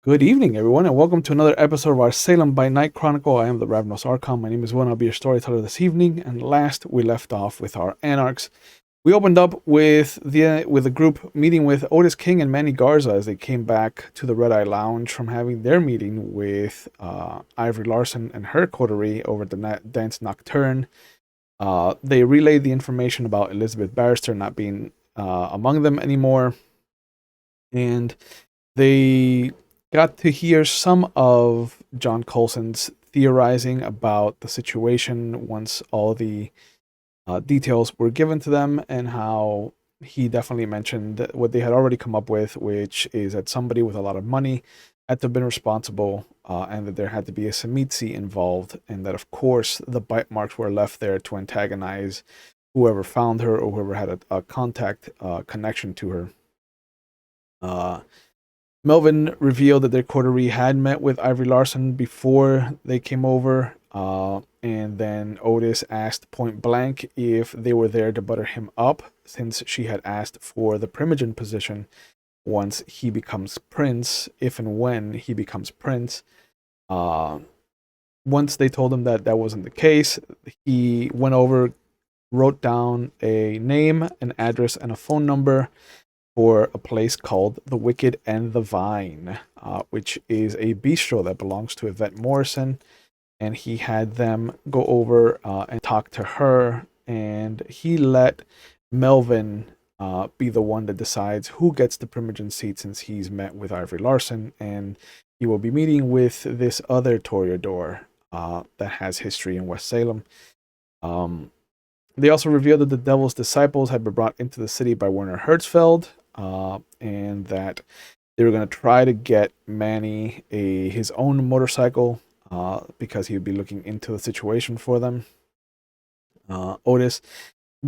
Good evening, everyone, and welcome to another episode of our Salem by Night Chronicle. I am the Ravenous Archon. My name is Will. I'll be your storyteller this evening. And last, we left off with our Anarchs. We opened up with the group meeting with Otis King and Manny Garza as they came back to the Red Eye Lounge from having their meeting with Ivory Larson and her coterie over the dance nocturne. They relayed the information about Elizabeth Barrister not being among them anymore, and they got to hear some of John Coulson's theorizing about the situation once all the details were given to them, and how he definitely mentioned what they had already come up with, which is that somebody with a lot of money had to have been responsible, and that there had to be a Samitsi involved, and that of course the bite marks were left there to antagonize whoever found her or whoever had a contact connection to her. Uh, Melvin revealed that their coterie had met with Ivory Larson before they came over, and then Otis asked point blank if they were there to butter him up, since she had asked for the Primogen position once he becomes prince, if and when he becomes prince. Uh, Once they told him that that wasn't the case, he went over, wrote down a name, an address, and a phone number for a place called The Wicked and the Vine, which is a bistro that belongs to Ivette Morrison. And he had them go over and talk to her, and he let Melvin be the one that decides who gets the Primogen seat, since he's met with Ivory Larson, and he will be meeting with this other Toreador that has history in West Salem. Um, they also revealed that the Devil's Disciples had been brought into the city by Werner Hertzfeld, and that they were going to try to get Manny his own motorcycle, because he would be looking into the situation for them. Otis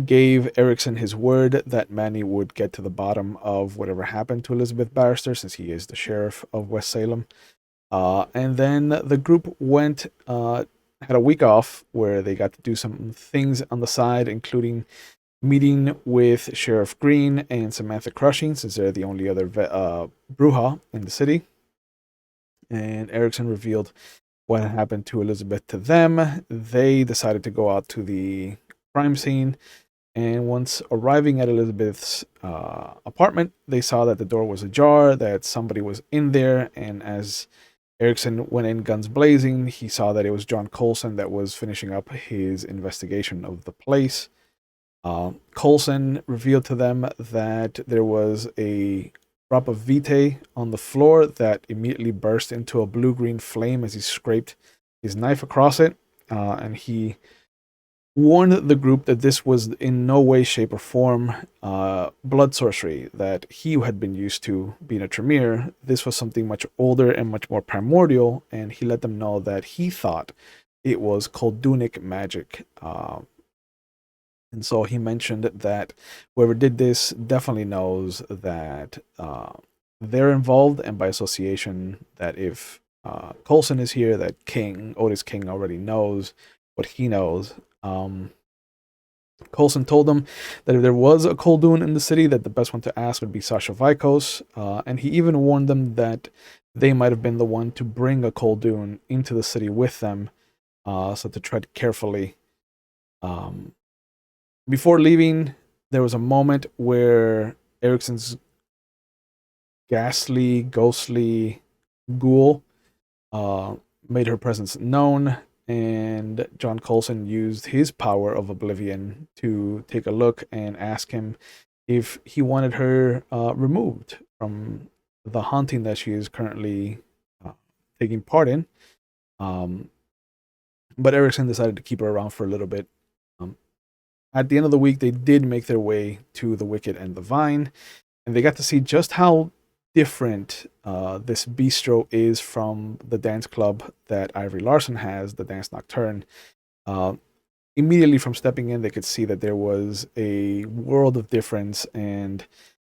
gave Erickson his word that Manny would get to the bottom of whatever happened to Elizabeth Barrister, since he is the sheriff of West Salem. And then the group went, had a week off where they got to do some things on the side, including meeting with Sheriff Green and Samantha Crushing, since they're the only other Bruja in the city. And Erickson revealed what had happened to Elizabeth to them. They decided to go out to the crime scene, and once arriving at Elizabeth's apartment, they saw that the door was ajar, that somebody was in there, and as Erickson went in guns blazing, he saw that it was John Coulson that was finishing up his investigation of the place. Coulson revealed to them that there was a drop of vitae on the floor that immediately burst into a blue-green flame as he scraped his knife across it, and he warned the group that this was in no way, shape, or form blood sorcery that he had been used to being a Tremere. This was something much older and much more primordial, and he let them know that he thought it was Koldunic magic. And so he mentioned that whoever did this definitely knows that they're involved, and by association, that if Coulson is here, that Otis King already knows what he knows. Coulson told them that if there was a Koldun in the city, that the best one to ask would be Sasha Vikos, and he even warned them that they might have been the one to bring a Koldun into the city with them, so to tread carefully. Before leaving, there was a moment where Erickson's ghastly, ghostly ghoul made her presence known, and John Coulson used his power of oblivion to take a look and ask him if he wanted her removed from the haunting that she is currently taking part in. But Erickson decided to keep her around for a little bit. At the end of the week, they did make their way to the Wicked and the Vine, and they got to see just how different this bistro is from the dance club that Ivory Larson has, the Dance Nocturne. Immediately from stepping in, they could see that there was a world of difference, and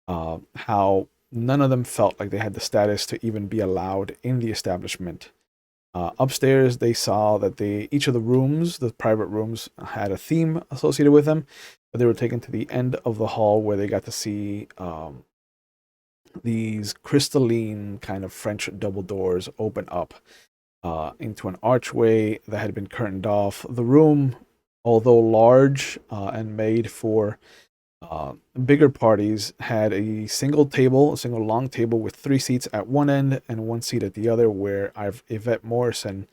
how none of them felt like they had the status to even be allowed in the establishment. Upstairs, they saw that each of the rooms, the private rooms, had a theme associated with them, but they were taken to the end of the hall where they got to see these crystalline kind of French double doors open up into an archway that had been curtained off. The room, although large and made for bigger parties, had a single table, a single long table with 3 seats at one end and 1 seat at the other, where Ivette Morrison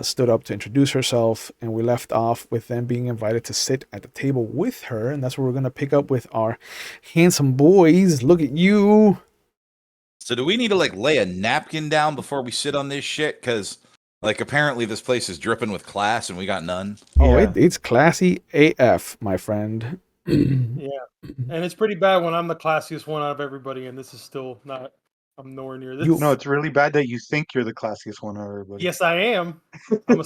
stood up to introduce herself, and we left off with them being invited to sit at the table with her, and that's where we're going to pick up with our handsome boys. Look at you. So do we need to like lay a napkin down before we sit on this shit? Because like apparently this place is dripping with class and we got none. Oh, Yeah. it's classy AF, my friend. Yeah, and it's pretty bad when I'm the classiest one out of everybody, and this is still not. I'm nowhere near this. No, it's really bad that you think you're the classiest one out of everybody. Yes, I am. I'm a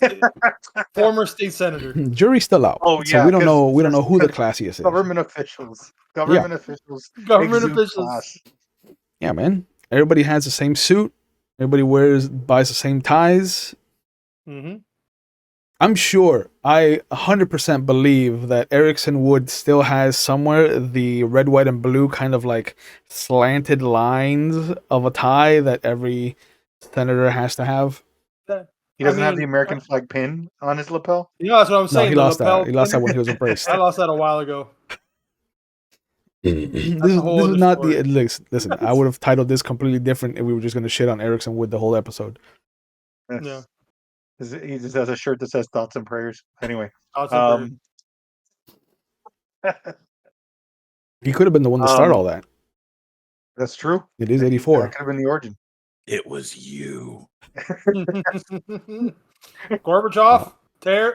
former state senator. Jury's still out. Oh, So yeah, we don't 'cause- know. We don't know who the 'cause classiest is. Government officials. Government officials. Government exude officials. class. Yeah, man. Everybody has the same suit. Everybody buys the same ties. Mm-hmm. I'm sure, I 100% believe that Erickson Wood still has somewhere the red, white, and blue kind of like slanted lines of a tie that every senator has to have. He doesn't have the American flag pin on his lapel? You know, that's what I'm No, saying. he the lost lapel that. He lost that pin. when he was embraced. I lost that a while ago. this a is whole other not story. listen, I would have titled this completely different if we were just going to shit on Erickson Wood the whole episode. Yes. Yeah. He just has a shirt that says thoughts and prayers. Anyway. Thoughts and He could have been the one to start all that. That's true. It is That 84. could have been the origin. It was you. Gorbachev?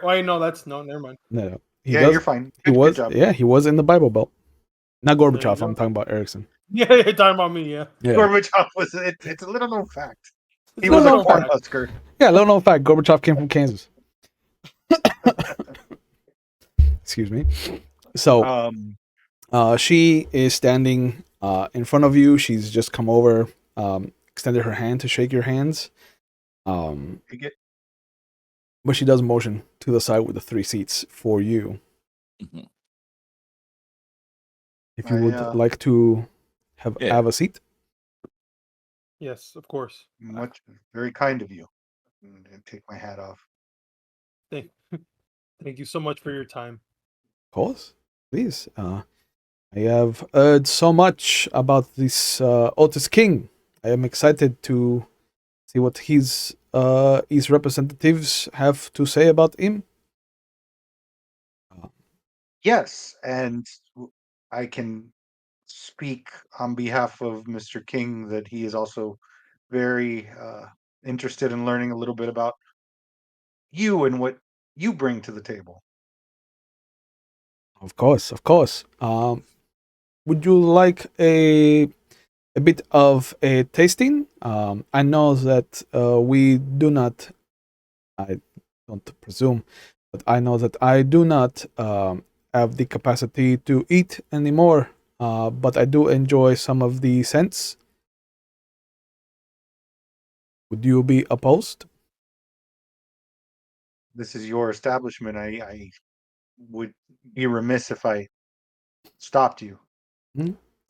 Wait, no, that's no. Never mind. No, You're fine. He Good was. job. Yeah, he was in the Bible Belt. Not There you Gorbachev. go. I'm talking about Erickson. Yeah, you're talking about me. Yeah. Yeah. Gorbachev was. It's a little known fact. He Little was a known corn fact. husker. Yeah, little known fact. Gorbachev came from Kansas. Excuse me. So, she is standing in front of you. She's just come over, extended her hand to shake your hands. But she does motion to the side with the 3 seats for you. Mhm. If you would like to have a seat. Yes, of course. Very kind of you. And take my hat off. Thank you so much for your time. Of course, please. I have heard so much about this Otis King. I am excited to see what his representatives have to say about him. Yes, and I can speak on behalf of Mr. King that he is also very interested in learning a little bit about you and what you bring to the table. Of course, of course. Would you like a bit of a tasting? I know that we do not. I don't presume, but I know that I do not have the capacity to eat anymore. But I do enjoy some of the scents. Would you be opposed? This is your establishment. I would be remiss if I stopped you.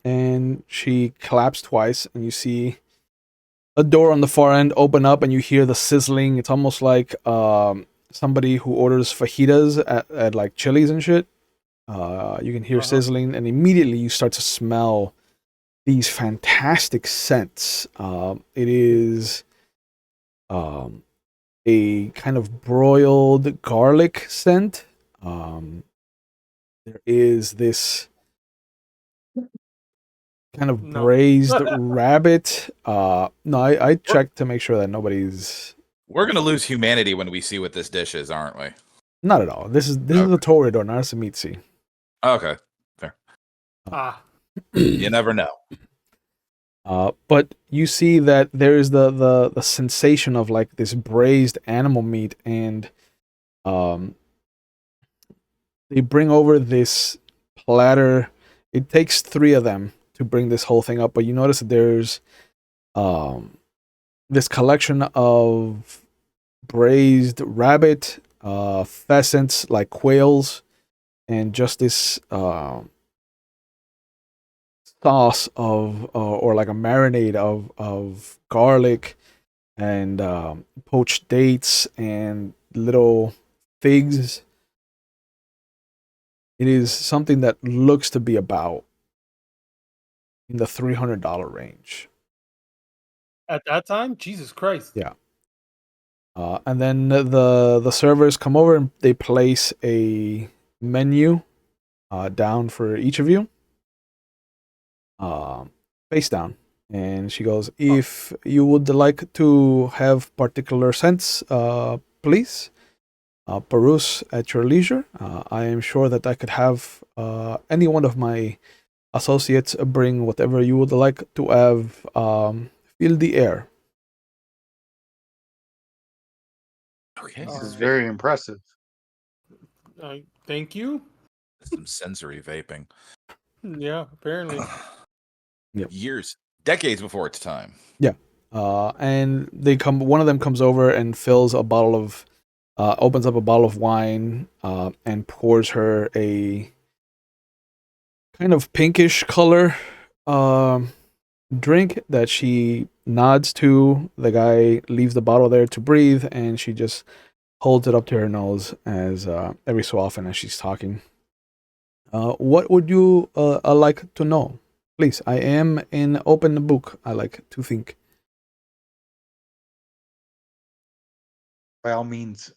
And she claps twice, and you see a door on the far end open up, and you hear the sizzling. It's almost like somebody who orders fajitas at like Chili's and shit. You can hear sizzling, and immediately you start to smell these fantastic scents. It is a kind of broiled garlic scent. There is this kind of braised rabbit. No, I checked to make sure that nobody's. We're gonna lose humanity when we see what this dish is, aren't we? Not at all. This is a Toreador, not a meatsy. Okay, fair. You never know. But you see that there is the sensation of like this braised animal meat, and they bring over this platter. It takes 3 of them to bring this whole thing up, but you notice that there's this collection of braised rabbit, pheasants like quails, and just this sauce of or like a marinade of garlic and poached dates and little figs. It is something that looks to be about in the $300 range. At that time, Jesus Christ. Yeah. And then the servers come over and they place a menu down for each of you, face down. And she goes, if you would like to have particular scents, please peruse at your leisure. I am sure that I could have any one of my associates bring whatever you would like to have fill the air. Okay. This is very impressive. Thank you. Some sensory vaping. Yeah, apparently. Yep. Years, decades before its time. And they come. One of them comes over and fills a bottle of, opens up a bottle of wine, and pours her a kind of pinkish color drink that she nods to. The guy leaves the bottle there to breathe, and she just holds it up to her nose as every so often as she's talking. What would you like to know? Please, I am an open book, I like to think. By all means,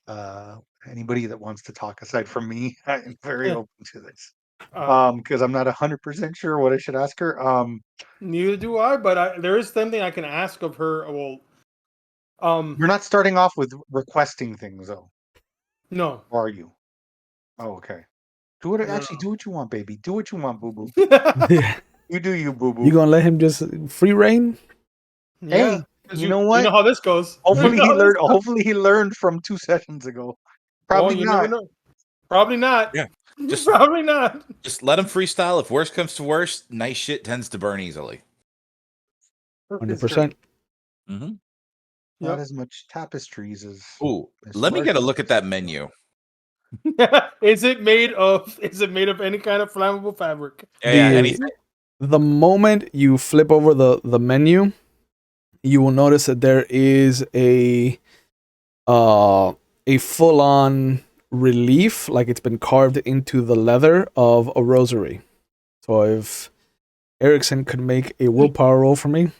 anybody that wants to talk aside from me, I'm very open to this. Because I'm not 100% sure what I should ask her. Neither do I, but there is something I can ask of her. Well, You're not starting off with requesting things, though, no. are you? Oh, okay. Do what No. actually do what you want, baby. Do what you want, boo boo. You You do you, boo boo. gonna let him just free reign? Yeah, Hey, 'cause you know what? You know how this goes. Hopefully You know he how this learned. goes. Hopefully he learned from 2 sessions ago. Probably You not. never know. Probably not. Yeah. Just Probably not. Just let him freestyle. If worst comes to worst, nice shit tends to burn easily. 100%. Mm-hmm. Not Yep. as much tapestries as. Ooh, Mr. let me get a Marshall. look at that menu. Is it made of any kind of flammable fabric? Yeah, The- anything. The moment you flip over the menu, you will notice that there is a full-on relief, like it's been carved into the leather of a rosary. So if Erickson could make a willpower roll for me.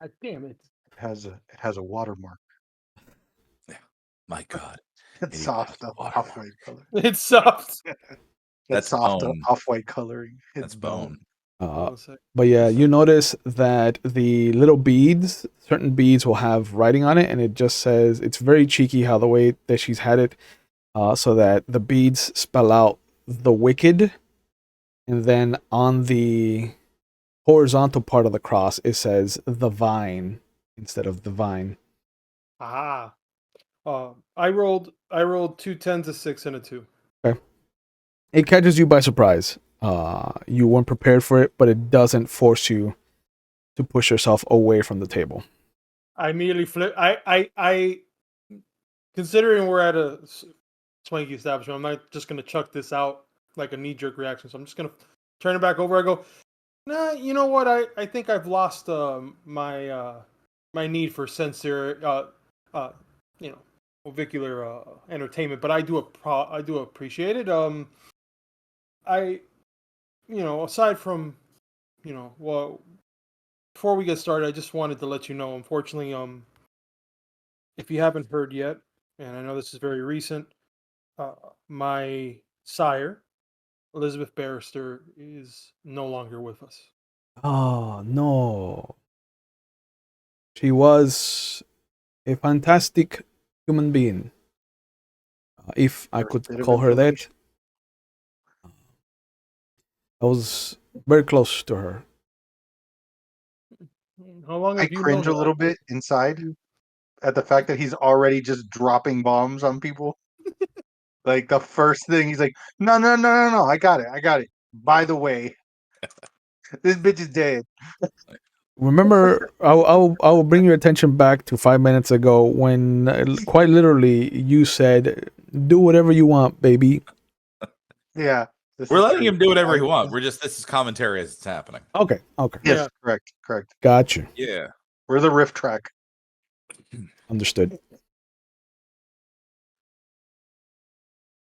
God damn it. It has a watermark. My God, It's It soft, has a off-white color. It's soft. That's soft, bone. off-white coloring. It's That's bone. Hold on a sec. But yeah, you notice that the little beads, certain beads will have writing on it, and it just says, it's very cheeky how the way that she's had it, so that the beads spell out the wicked, and then on the horizontal part of the cross, it says the vine instead of the vine. Ah. I rolled 2 10s, a 6, and a 2. It catches you by surprise. You weren't prepared for it, but it doesn't force you to push yourself away from the table. I immediately flip. I considering we're at a swanky establishment, I'm not just gonna chuck this out like a knee-jerk reaction. So I'm just gonna turn it back over. I go, nah. You know what? I think I've lost my my need for sensory avicular entertainment, but I do appreciate it. Aside from, well, before we get started, I just wanted to let you know, unfortunately, if you haven't heard yet, and I know this is very recent, my sire, Elizabeth Barrister, is no longer with us. Oh, no. She was a fantastic human being. If I First could bit of call her that. information. I was very close to her. How long I have you cringe known a her? little bit inside at the fact that he's already just dropping bombs on people. Like the first thing he's like, no, I got it. By the way, this bitch is dead. Remember, I will bring your attention back to 5 minutes ago when quite literally you said, "Do whatever you want, baby." Yeah, This We're is letting true. him do whatever he I- wants. This is commentary as it's happening. Okay, okay. Yes, Yeah. correct. Gotcha. Yeah. We're the riff track. Understood.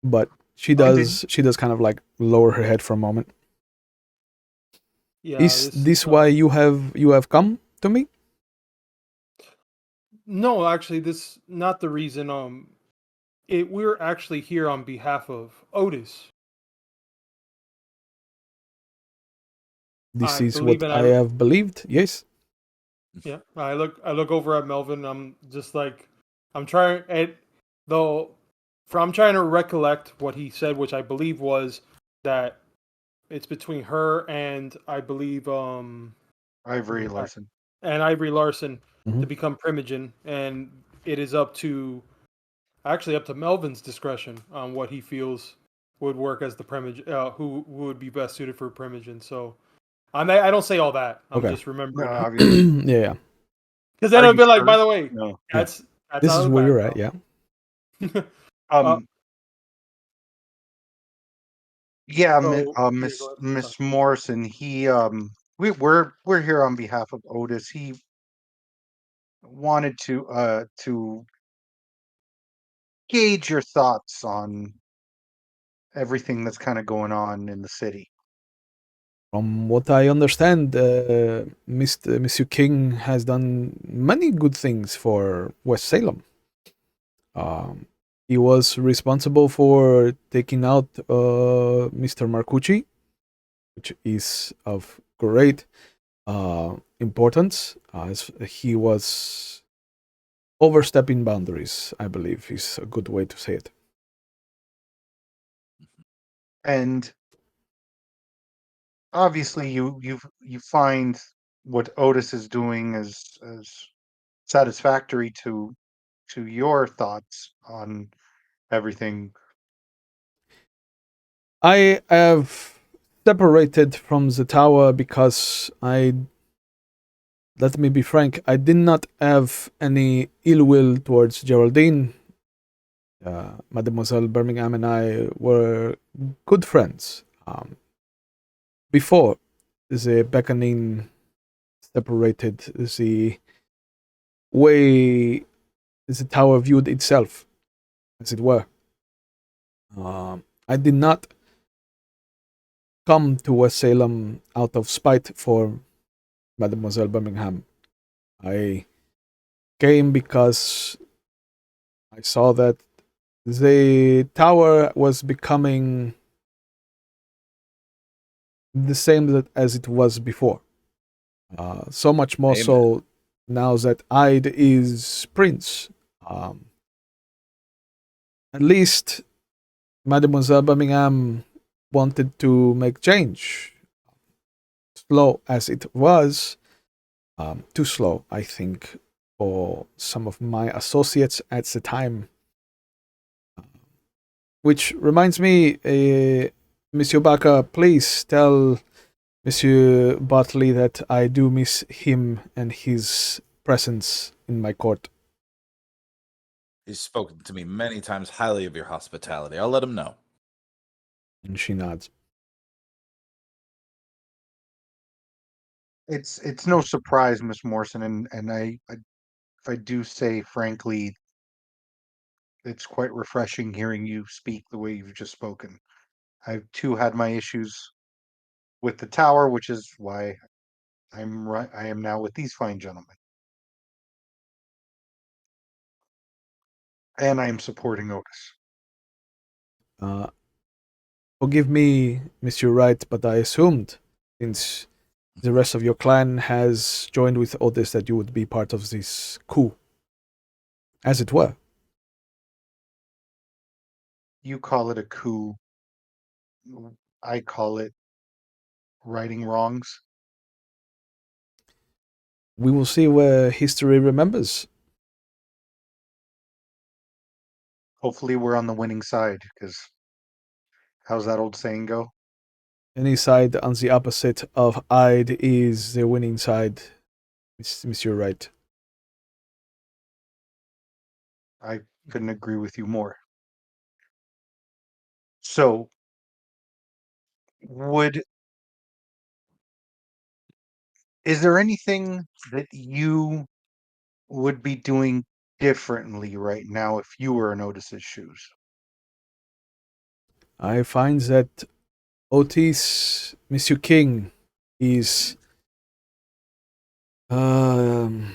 But she Continue. does kind of like lower her head for a moment. Yeah. Is this why you have come to me? No, actually, this not the reason. We're actually here on behalf of Otis. This I is believe what I have believed. Yes. Yeah, I look over at Melvin. I'm just like, I'm trying at though. I'm trying to recollect what he said, which I believe was that it's between her and I believe Ivory Larson. and Ivory Larson Mhm. to become Primogen, and it is up to Melvin's discretion on what he feels would work as the Primogen, who would be best suited for Primogen. So I don't say all that. I'm Okay. just remembering. Obviously. Yeah. Because then Are it'd you be like, sure? by the way, No. that's This how is the where you're at. background. Yeah. Um. Yeah, So, yeah, go Miss ahead. Miss Morrison. We're here on behalf of Otis. He wanted to gauge your thoughts on everything that's kind of going on in the city. From what I understand, Monsieur King has done many good things for West Salem. He was responsible for taking out Mr. Marcucci, which is of great importance, as he was overstepping boundaries, I believe is a good way to say it. And obviously, you find what Otis is doing as satisfactory to your thoughts on everything. I have separated from the tower because let me be frank, I did not have any ill will towards Geraldine. Mademoiselle Birmingham and I were good friends. Before the beckoning separated the way the tower viewed itself, as it were. I did not come to West Salem out of spite for Mademoiselle Birmingham. I came because I saw that the tower was becoming the same as it was before. So much more Amen. so now that Ide is prince. Um, at least Mademoiselle Birmingham wanted to make change. Slow as it was, too slow, I think, for some of my associates at the time. Which reminds me, Monsieur Baca, please tell Monsieur Bartley that I do miss him and his presence in my court. He's spoken to me many times highly of your hospitality. I'll let him know. And she nods. It's no surprise, Miss Morrison, and if I do say frankly, it's quite refreshing hearing you speak the way you've just spoken. I've too had my issues with the tower, which is why I am now with these fine gentlemen. And I am supporting Otis. Uh, Forgive me, Monsieur Wright, but I assumed, since the rest of your clan has joined with Otis, that you would be part of this coup, as it were. You call it a coup. I call it righting wrongs. We will see where history remembers. Hopefully, we're on the winning side, because how's that old saying go? Any side on the opposite of Ide is the winning side, Monsieur Wright. I couldn't agree with you more. So, would is there anything that you would be doing differently right now if you were in Otis's shoes? I find that Otis, Monsieur King, is um,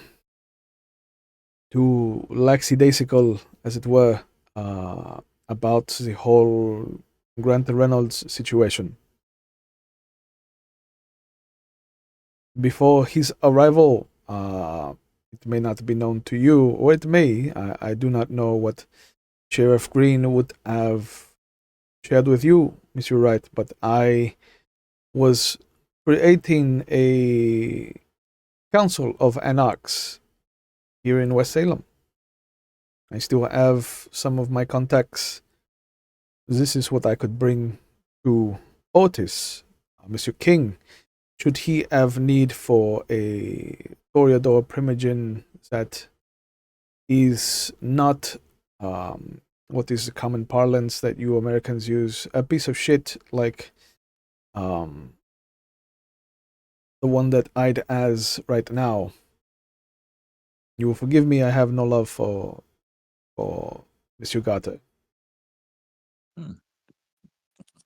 too lackadaisical, as it were, about the whole Grant Reynolds situation. Before his arrival, it may not be known to you, or it may. I do not know what Sheriff Green would have shared with you, Monsieur Wright, but I was creating a council of anarchs here in West Salem. I still have some of my contacts. This is what I could bring to Otis, Monsieur King, should he have need for a Toreador primogen that is not what is the common parlance that you Americans use, a piece of shit like the one that I'd as right now. You will forgive me, I have no love for Monsieur Gata.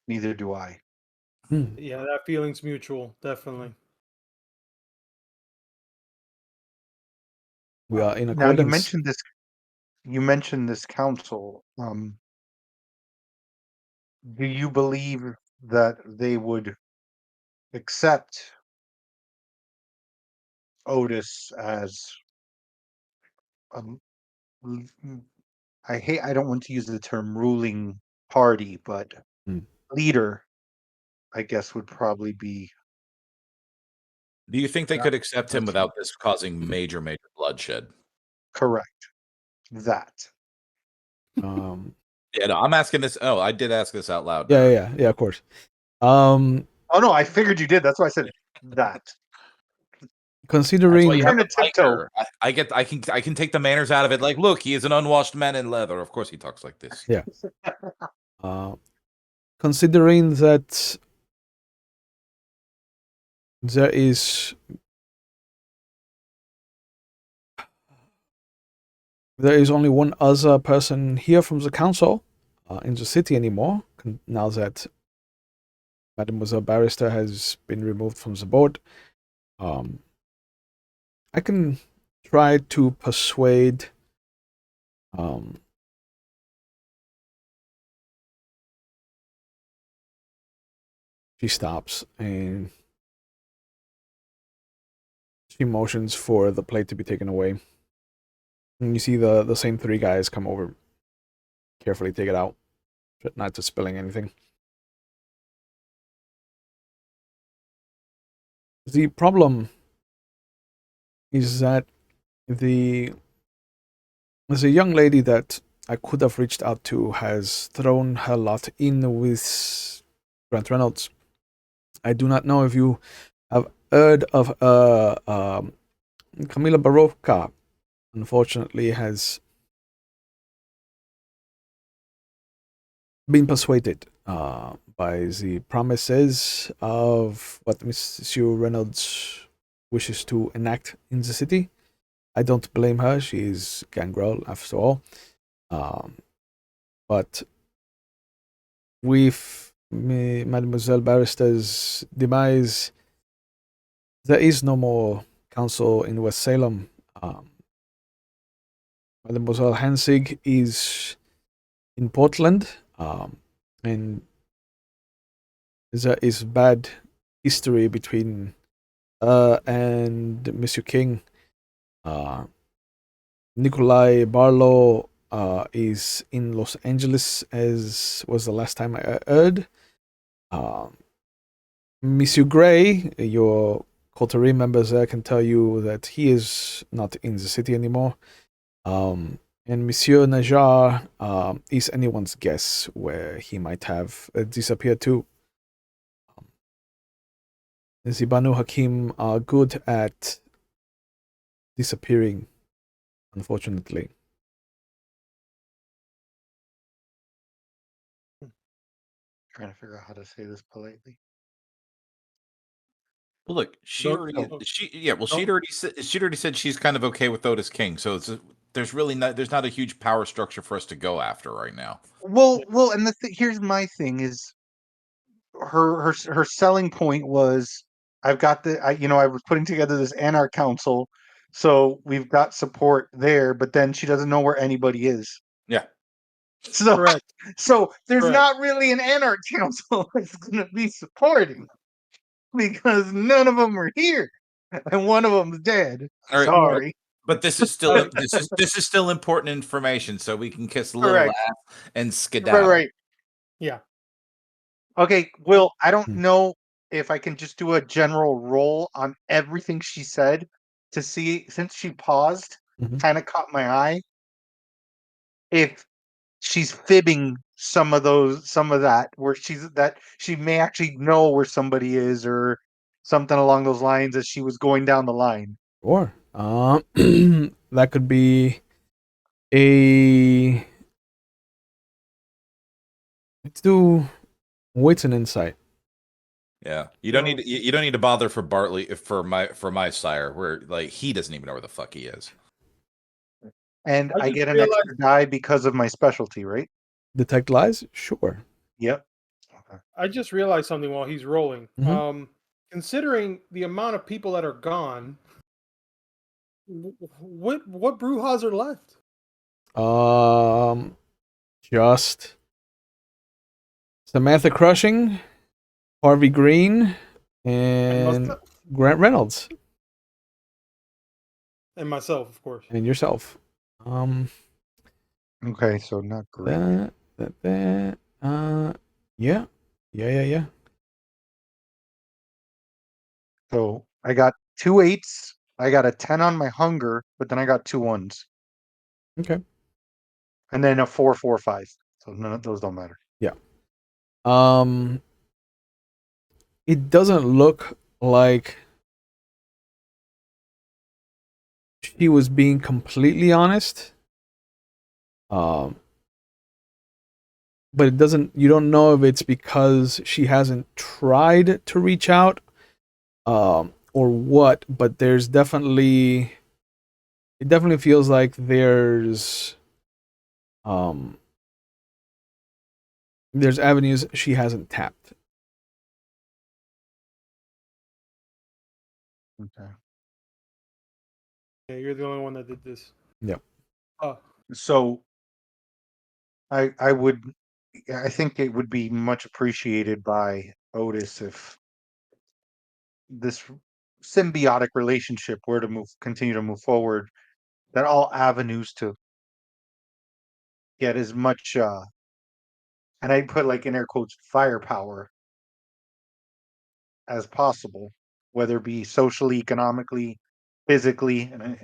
Neither do I. Yeah, that feeling's mutual, definitely. We are in Now you accordance. mentioned this council. Do you believe that they would accept Otis as um, I don't want to use the term ruling party, but Hmm. leader, I guess would probably be Do you think they that- could accept him that's without this causing major bloodshed? correct. That. Um, Yeah, no, I'm asking this. Oh, I did ask this out loud. yeah, of course. Oh no, I figured you did. That's why I said that. That's Considering why you have Trying the to tiptoe. biker. I can take the manners out of it. Like, look, he is an unwashed man in leather. Of course, he talks like this. Yeah. Considering that there is only one other person here from the council in the city anymore, now that Mademoiselle Barrister has been removed from the board. I can try to persuade she stops and she motions for the plate to be taken away. And you see the same three guys come over, carefully take it out, but not to spilling anything. The problem is that there's a young lady that I could have reached out to has thrown her lot in with Grant Reynolds. I do not know if you have heard of Camila Baroka. Unfortunately, has been persuaded by the promises of what Monsieur Reynolds wishes to enact in the city. I don't blame her. She is Gangrel, after all. But with Mademoiselle Barrister's demise, there is no more council in West Salem. Mademoiselle Hansig is in Portland, and there is bad history between and Monsieur King. Nikolai Barlow is in Los Angeles, as was the last time I heard. Monsieur Gray, your coterie members there can tell you that he is not in the city anymore. And Monsieur Najar is anyone's guess where he might have disappeared to. The Banu Hakim are good at disappearing, unfortunately. Trying to figure out how to say this politely. Well, look, she'd Don't- already don't- she'd already said she's kind of okay with Otis King. So there's not a huge power structure for us to go after right now. Well, and here's my thing is her selling point was I've got I was putting together this Anarch Council, so we've got support there, but then she doesn't know where anybody is. Yeah. So Correct. so there's Correct. not really an Anarch Council that's gonna be supporting because none of them are here. And one of them's dead. All right, Sorry. but this is still this is still important information, so we can kiss a little Correct. ass and skedaddle. Right. Yeah. Okay, Will, I don't Hmm. know if I can just do a general roll on everything she said to see, since she paused, Mhm. kind of caught my eye, if she's fibbing some of that, where she may actually know where somebody is or something along those lines as she was going down the line. Or that could be a. Let's do wits and insight. Yeah, you don't need to bother for Bartley for my sire, where like he doesn't even know where the fuck he is. And I just get an realized- extra die because of my specialty, right? Detect lies? Sure. Yep. I just realized something while he's rolling. Mhm. Considering the amount of people that are gone, what Brewhas are left? Just Samantha Crushing, Harvey Green, and Grant Reynolds, And myself, of course. and yourself. Okay, so not great. Yeah. So I got 2 8s. I got a 10 on my hunger, but then I got 2 1s. Okay. And then a 4 4 5. So none of those don't matter. Um, it doesn't look like she was being completely honest. But it doesn't. You don't know if it's because she hasn't tried to reach out, or what. But there's definitely. It definitely feels like there's avenues she hasn't tapped. Okay. Yeah, you're the only one that did this. Yep. So I think it would be much appreciated by Otis if this symbiotic relationship were to continue to move forward, that all avenues to get as much and I put like in air quotes firepower as possible, whether it be socially, economically, physically, and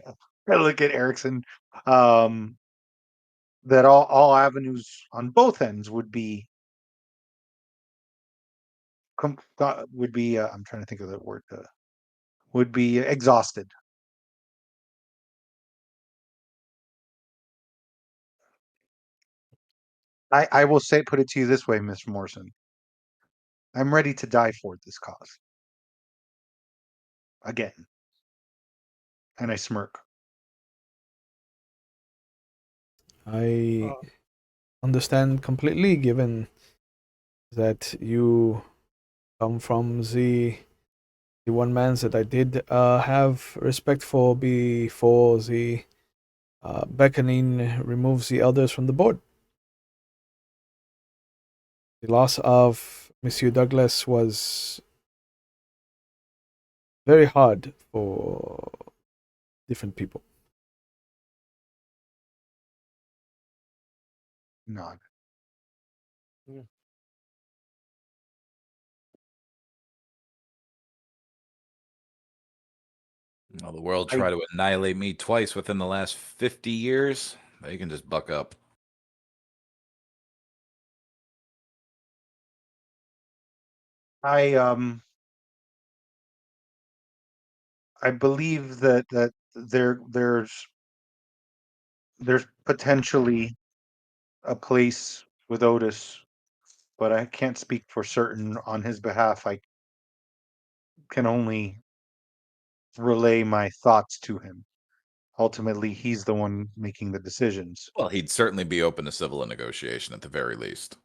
I look at Erickson, um, that all avenues on both ends would be I'm trying to think of the word, would be exhausted. I will put it to you this way, Mr. Morrison. I'm ready to die for this cause. Again. And I smirk. I understand completely, given that you come from the one man that I did have respect for before the beckoning removes the elders from the board. The loss of Monsieur Douglas was very hard for different people. Nod. Well, the world tried to annihilate me twice within the last 50 years. They can just buck up. I believe that there's potentially a place with Otis, but I can't speak for certain on his behalf. can only relay my thoughts to him. Ultimately, he's the one making the decisions. Well, he'd certainly be open to civil negotiation at the very least.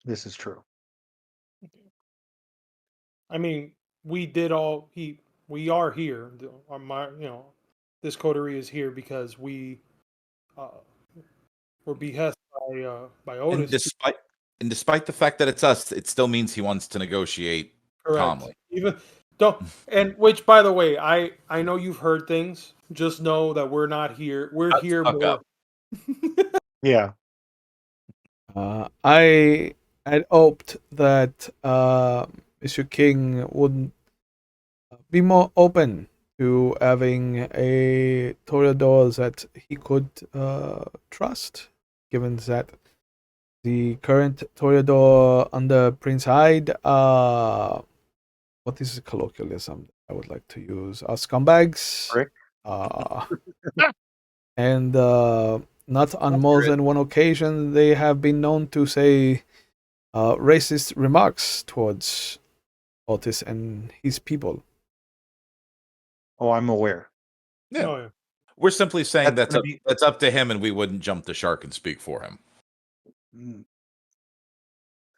This is true. I mean, we are here. This coterie is here because we uh, were behest by And Otis. despite the fact that it's us, it still means he wants to negotiate Correct. calmly. Even don't, and which, by the way, I know you've heard things. Just know that we're not here. We're Shut the here fuck more. up. Yeah. I had hoped that Mr. King would be more open to having a Toreador that he could trust, given that the current Toreador under Prince Hyde, what is the colloquialism I would like to use? Scumbags. Rick? Uh, and not on more than one occasion they have been known to say racist remarks towards Otis and his people. Oh, I'm aware. Yeah. Oh, yeah. We're simply saying That's gonna be- that's up to him, and we wouldn't jump the shark and speak for him. Mm.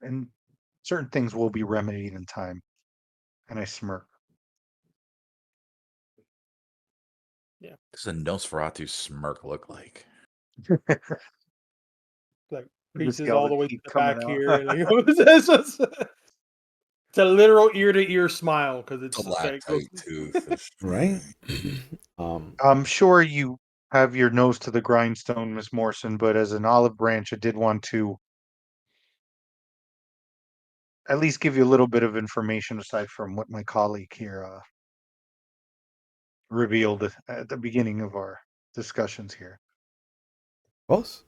And certain things will be remedied in time. And I smirk. What does a Nosferatu smirk look like? Like The reaches all the way to teeth the coming back out. here. And it's a literal ear to ear smile because it's A just like lactite tooth. Right? I'm sure you have your nose to the grindstone, Miss Morrison, but as an olive branch, I did want to at least give you a little bit of information aside from what my colleague here revealed at the beginning of our discussions here. Boss?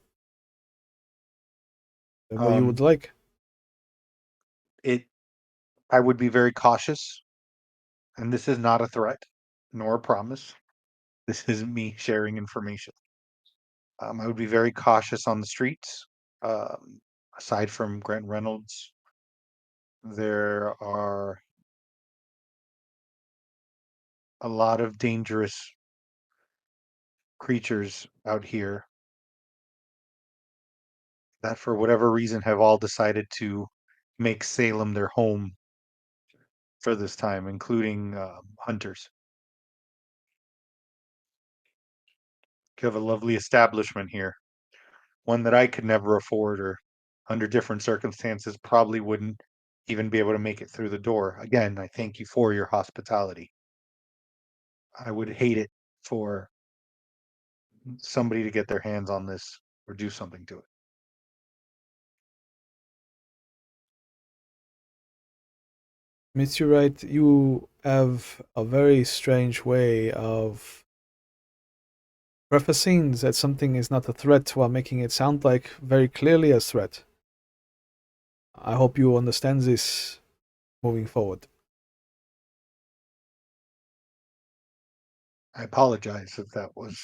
What you would like. I would be very cautious, and this is not a threat nor a promise. This isn't me sharing information. I would be very cautious on the streets. Aside from Grant Reynolds, there are a lot of dangerous creatures out here that, for whatever reason, have all decided to make Salem their home for this time, including hunters. You have a lovely establishment here, one that I could never afford, or under different circumstances probably wouldn't even be able to make it through the door. Again, I thank you for your hospitality. I would hate it for somebody to get their hands on this or do something to it. Mr. Wright, you have a very strange way of prefacing that something is not a threat while making it sound like very clearly a threat. I hope you understand this moving forward. I apologize if that was.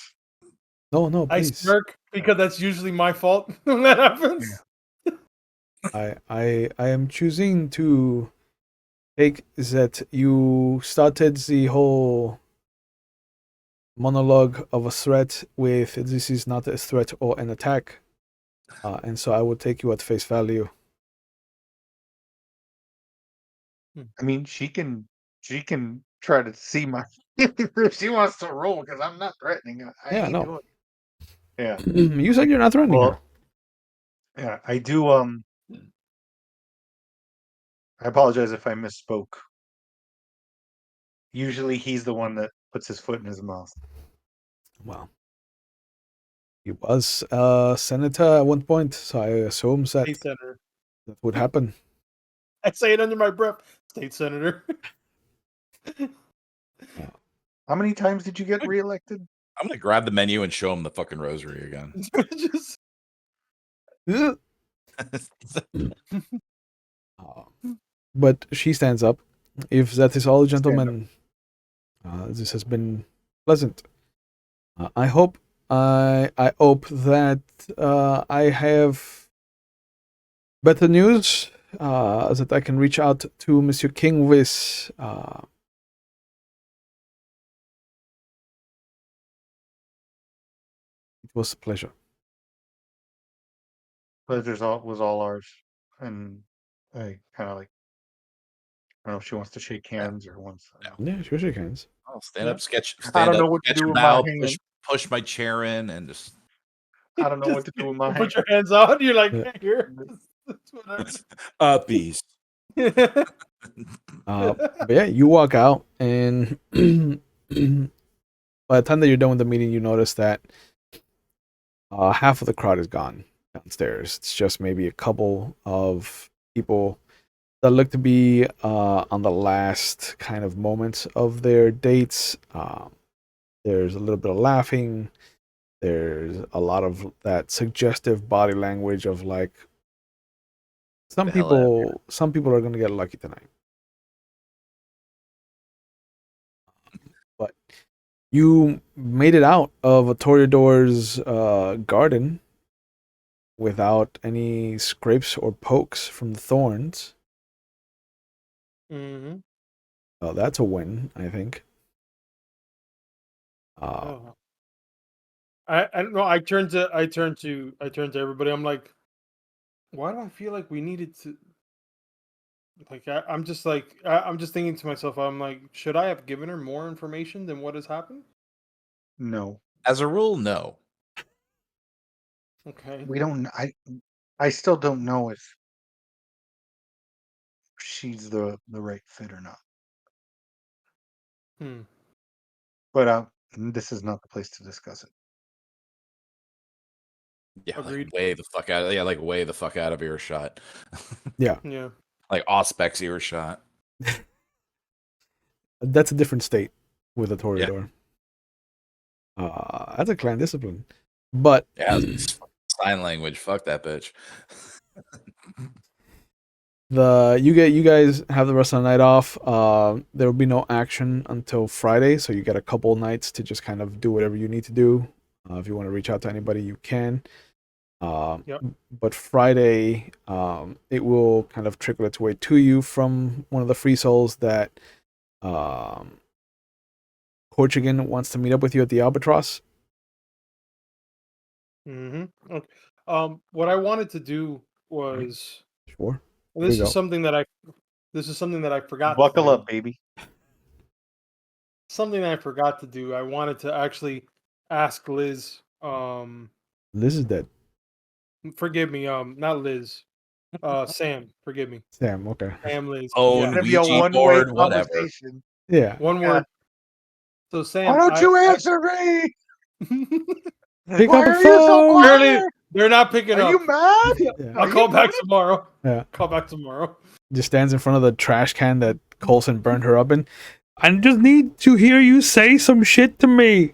No, I please. smirk because that's usually my fault when that happens. I am choosing to take that you started the whole monologue of a threat with this is not a threat or an attack. And so I would take you at face value. I mean, she can try to see my if she wants to roll, because I'm not threatening. I Yeah, ain't no. doing it. Yeah. You said you're not threatening her. Well, yeah, I do. I apologize if I misspoke. Usually, he's the one that puts his foot in his mouth. Well, he was a senator at one point, so I assume that State senator. that would happen. I say it under my breath. State senator. How many times did you get reelected? I'm gonna grab the menu and show him the fucking rosary again. Just, But she stands up. If that is all, gentlemen, this has been pleasant. I hope that I have better news that I can reach out to Monsieur King with. It was a pleasure. Was all ours, and I kind of like, I don't know if she wants to shake hands or wants. I don't know. Yeah, sure, shake hands. I'll stand up, I stand don't up, know what to sketch do a with my bow, hand. push my chair in, and just I don't know what to do with my hand. Put your hands out. You're like, Yeah. here. That's whatever. uppies. But yeah, you walk out, and by the time that you're done with the meeting, you notice that half of the crowd is gone downstairs. It's just maybe a couple of people that look to be on the last kind of moments of their dates. There's a little bit of laughing. There's a lot of that suggestive body language of like some The hell out of people are gonna get lucky tonight. But you made it out of a Toreador's garden without any scrapes or pokes from the thorns. Mm-hmm. That's a win, I think. Oh. I don't know. I turned to everybody. I'm like, why do I feel like we needed to? Like, I'm just like, I'm just thinking to myself. I'm like, should I have given her more information than what has happened? No, As a rule, no. Okay. we don't. I still don't know if she's the right fit or not. Hmm. But this is not the place to discuss it. Yeah, Agreed. like way the fuck out. Yeah, like way the fuck out of earshot. Yeah, Yeah. Like Auspex earshot. that's a different state with a Yeah. Toreador. That's a clan discipline. But Yeah, sign language. Fuck that bitch. you guys have the rest of the night off. There will be no action until Friday, so you get a couple nights to just kind of do whatever you need to do. If you want to reach out to anybody, you can. Yep. But Friday, it will kind of trickle its way to you from one of the free souls that Portugan wants to meet up with you at the Albatross. Mm-hmm. Okay. What I wanted to do was, Sure. and Here we go. this is something that I forgot to Buckle do. up, baby. Something that I forgot to do. I wanted to actually ask Liz. Liz is dead. Forgive me. Not Liz. Sam. Forgive me. Sam, okay. Sam Liz. Oh, Yeah. It's gonna be a Ouija one-way board, whatever. conversation. Yeah. One Yeah. word. So Why Sam, don't you answer me? Pick Why up the are you so phone. Apparently, quiet? they're not picking Are up. you mad? Yeah. I'll Are call you back mad? tomorrow. Yeah. Call back tomorrow. Just stands in front of the trash can that Colson burned her up in. I just need to hear you say some shit to me.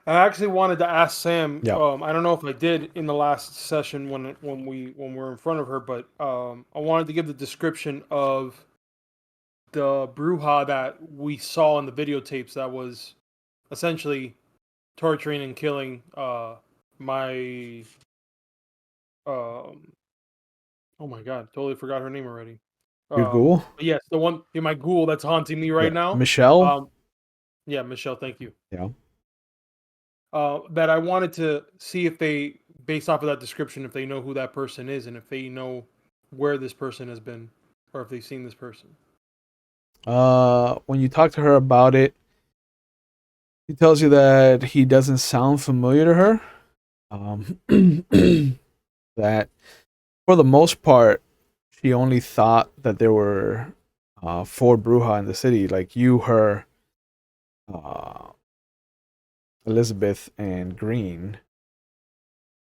I actually wanted to ask Sam. Yeah. I don't know if I did in the last session when we were in front of her, but I wanted to give the description of the Bruja that we saw in the videotapes that was essentially torturing and killing my um oh my god, totally forgot her name already. Your ghoul? But yes, the one my ghoul that's haunting me right Yeah. now. Michelle? Yeah, Michelle, thank you. Yeah. That I wanted to see if they, based off of that description, if they know who that person is and if they know where this person has been or if they've seen this person. When you talk to her about it, he tells you that he doesn't sound familiar to her. That for the most part, she only thought that there were four Bruja in the city, like you, her, uh, Elizabeth, and Green.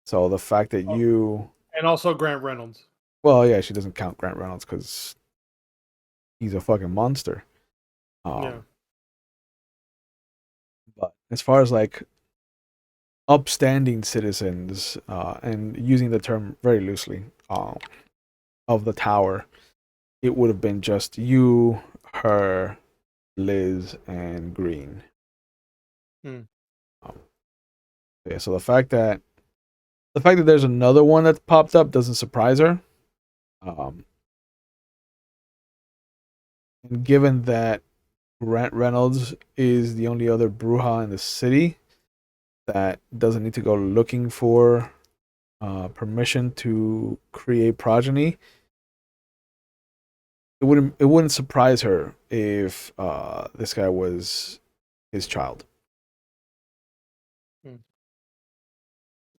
So the fact that you, And also Grant Reynolds. well, yeah, she doesn't count Grant Reynolds because he's a fucking monster. Yeah. But as far as like upstanding citizens, and using the term very loosely, of the tower, it would have been just you, her, Liz, and Green. Hmm. Yeah, so the fact that The fact that there's another one that popped up doesn't surprise her. And given that Grant Reynolds is the only other Bruja in the city that doesn't need to go looking for permission to create progeny, it wouldn't surprise her if this guy was his child.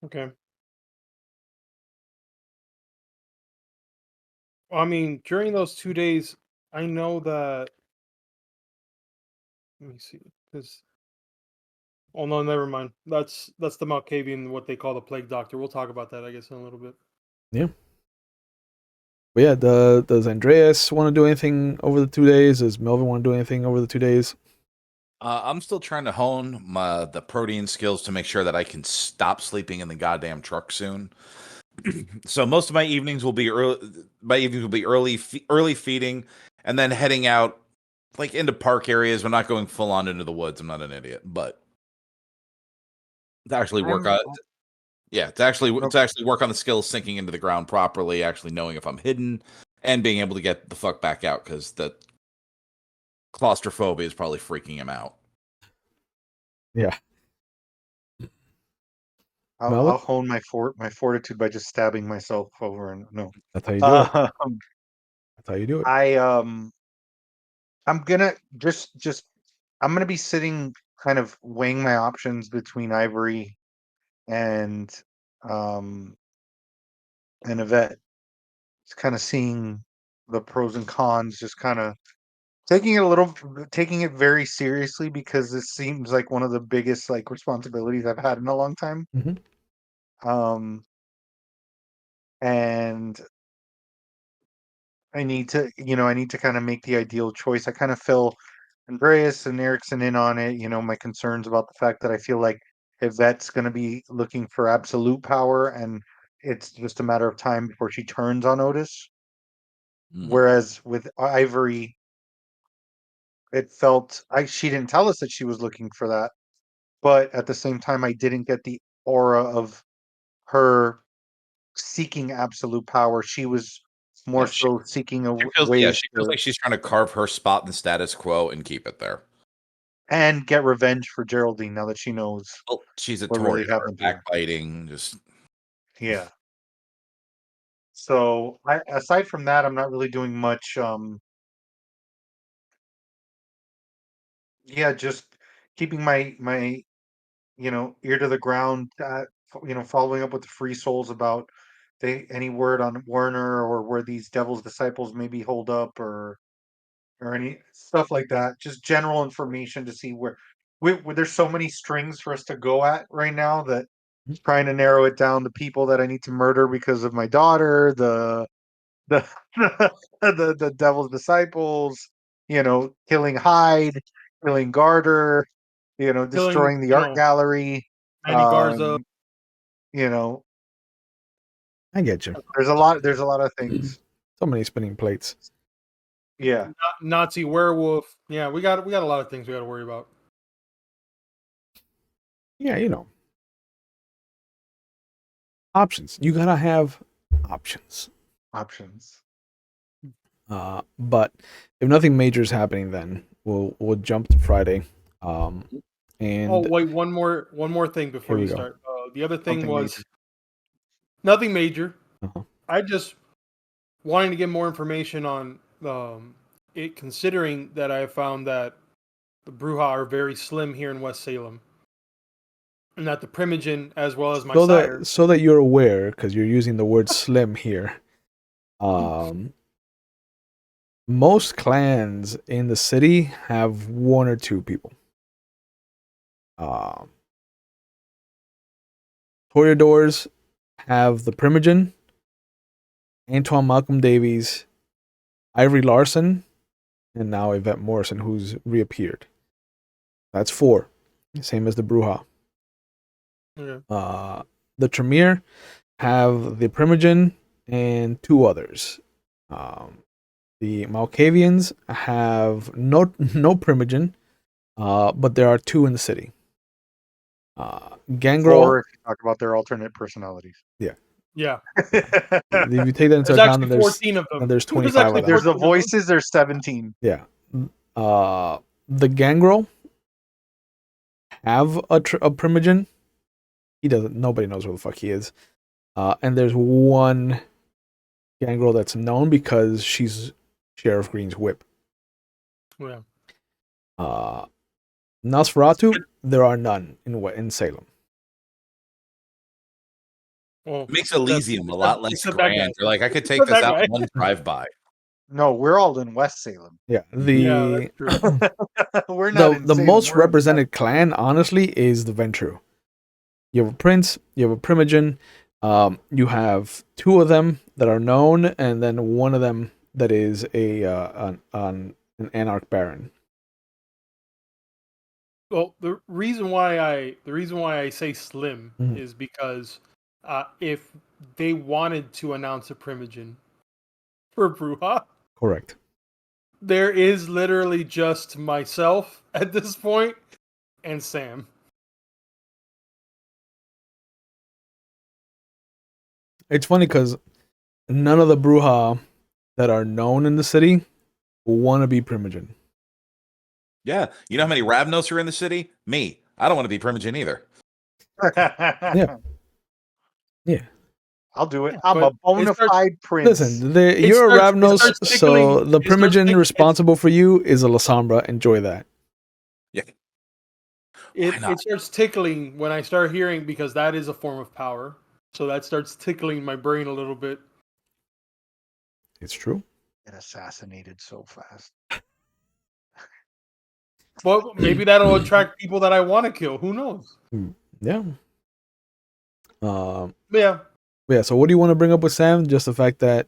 Okay. I mean, during those 2 days, I know that. Let me see, because. Oh no, never mind. That's the Malkavian, what they call the plague doctor. We'll talk about that, I guess, in a little bit. Yeah. But yeah, does Andreas want to do anything over the 2 days? Does Melvin want to do anything over the 2 days? I'm still trying to hone the protein skills to make sure that I can stop sleeping in the goddamn truck soon. So most of my evenings will be early. My evenings will be early feeding, and then heading out like into park areas. We're not going full on into the woods. I'm not an idiot, but to actually work I'm on to actually okay. work on the skills sinking into the ground properly, actually knowing if I'm hidden, and being able to get the fuck back out because the claustrophobia is probably freaking him out. Yeah. I'll Melvin? hone my fortitude by just stabbing myself over and no. That's how you do it. Um, That's how you do it. I'm gonna just I'm gonna be sitting kind of weighing my options between Ivory and um and Yvette. Just kind of seeing the pros and cons, just kind of taking it very seriously because this seems like one of the biggest like responsibilities I've had in a long time. Mhm. Um and I need to kind of make the ideal choice. I kind of fill Andreas and Erickson in on it, my concerns about the fact that I feel like Yvette's going to be looking for absolute power and it's just a matter of time before she turns on Otis. Mm. Whereas with Ivory, it felt she didn't tell us that she was looking for that, but at the same time, I didn't get the aura of her seeking absolute power. She was more Yeah, so seeking ways she feels to like she's trying to carve her spot in the status quo and keep it there. and get revenge for Geraldine now that she knows Well, she's a what really Toreador, happened to her. backbiting, just Yeah. So aside from that, I'm not really doing much. Yeah, just keeping my ear to the ground. Following up with the free souls about any word on Werner or where these devil's disciples maybe hold up or any stuff like that. Just general information to see where there's so many strings for us to go at right now that trying to narrow it down to people that I need to murder because of my daughter, the the devil's disciples, killing Hyde, killing Garter, Killing, destroying the art gallery. Manny Garza. Um, you know, I get you. there's a lot of things. So many spinning plates. Yeah. Nazi werewolf. Yeah, we got a lot of things we got to worry about. Yeah, options. You gotta have options. Options. But if nothing major is happening, then we'll jump to Friday. Oh And wait, one more thing before here we you go. start. The other thing Something major. was nothing major. Uh-huh. I just wanting to get more information on it, considering that I have found that the Bruja are very slim here in West Salem, and that the Primogen, as well as my sire, So that you're aware, because you're using the word slim here. Most clans in the city have one or two people. Toreadors have the Primogen, Antoine Malcolm Davies, Ivory Larson, and now Ivette Morrison, who's reappeared. That's four, same as the Bruja. yeah. The Tremere have the Primogen and two others. The Malkavians have no Primogen, but there are two in the city. Gangrel. Or if you talk about their alternate personalities. Yeah. If you take that into There's account, actually then 14 of them. there's There's 25 actually of them. There's the 14 of them. voices, there's 17. Yeah. The Gangrel have a Primogen. He doesn't. Nobody knows who the fuck he is. And there's one Gangrel that's known because she's Sheriff Green's whip. Yeah. Nosferatu, there are none in Salem. Well, Makes Elysium a lot less except that guy. grand. You're like, I could take Except this that out guy. one drive-by. No, we're all in West Salem. Yeah. Yeah, that's true. We're not in The Salem, most we're in represented clan, honestly, is the Ventru. You have a prince, you have a Primogen, you have two of them that are known, and then one of them that is an Anarch Baron. Well, the reason why I say slim Mhm. is because if they wanted to announce a Primogen for Bruja, Correct. there is literally just myself at this point and Sam. It's funny because none of the Bruja that are known in the city want to be Primogen. Yeah. You know how many Ravnos are in the city? Me. I don't want to be Primogen either. Yeah. Yeah. I'll do it. Yeah, I'm a but bona it starts- fide prince. Listen, you're a starts- it Ravnos, starts so tickling- the it starts Primogen tick- responsible for you is a Lasombra. Enjoy that. Yeah. It not? starts tickling when I start hearing, because that is a form of power. So that starts tickling my brain a little bit. It's true. Get assassinated so fast. Well, maybe that'll attract people that I want to kill. Who knows? Yeah. But yeah. Yeah. So, what do you want to bring up with Sam? Just the fact that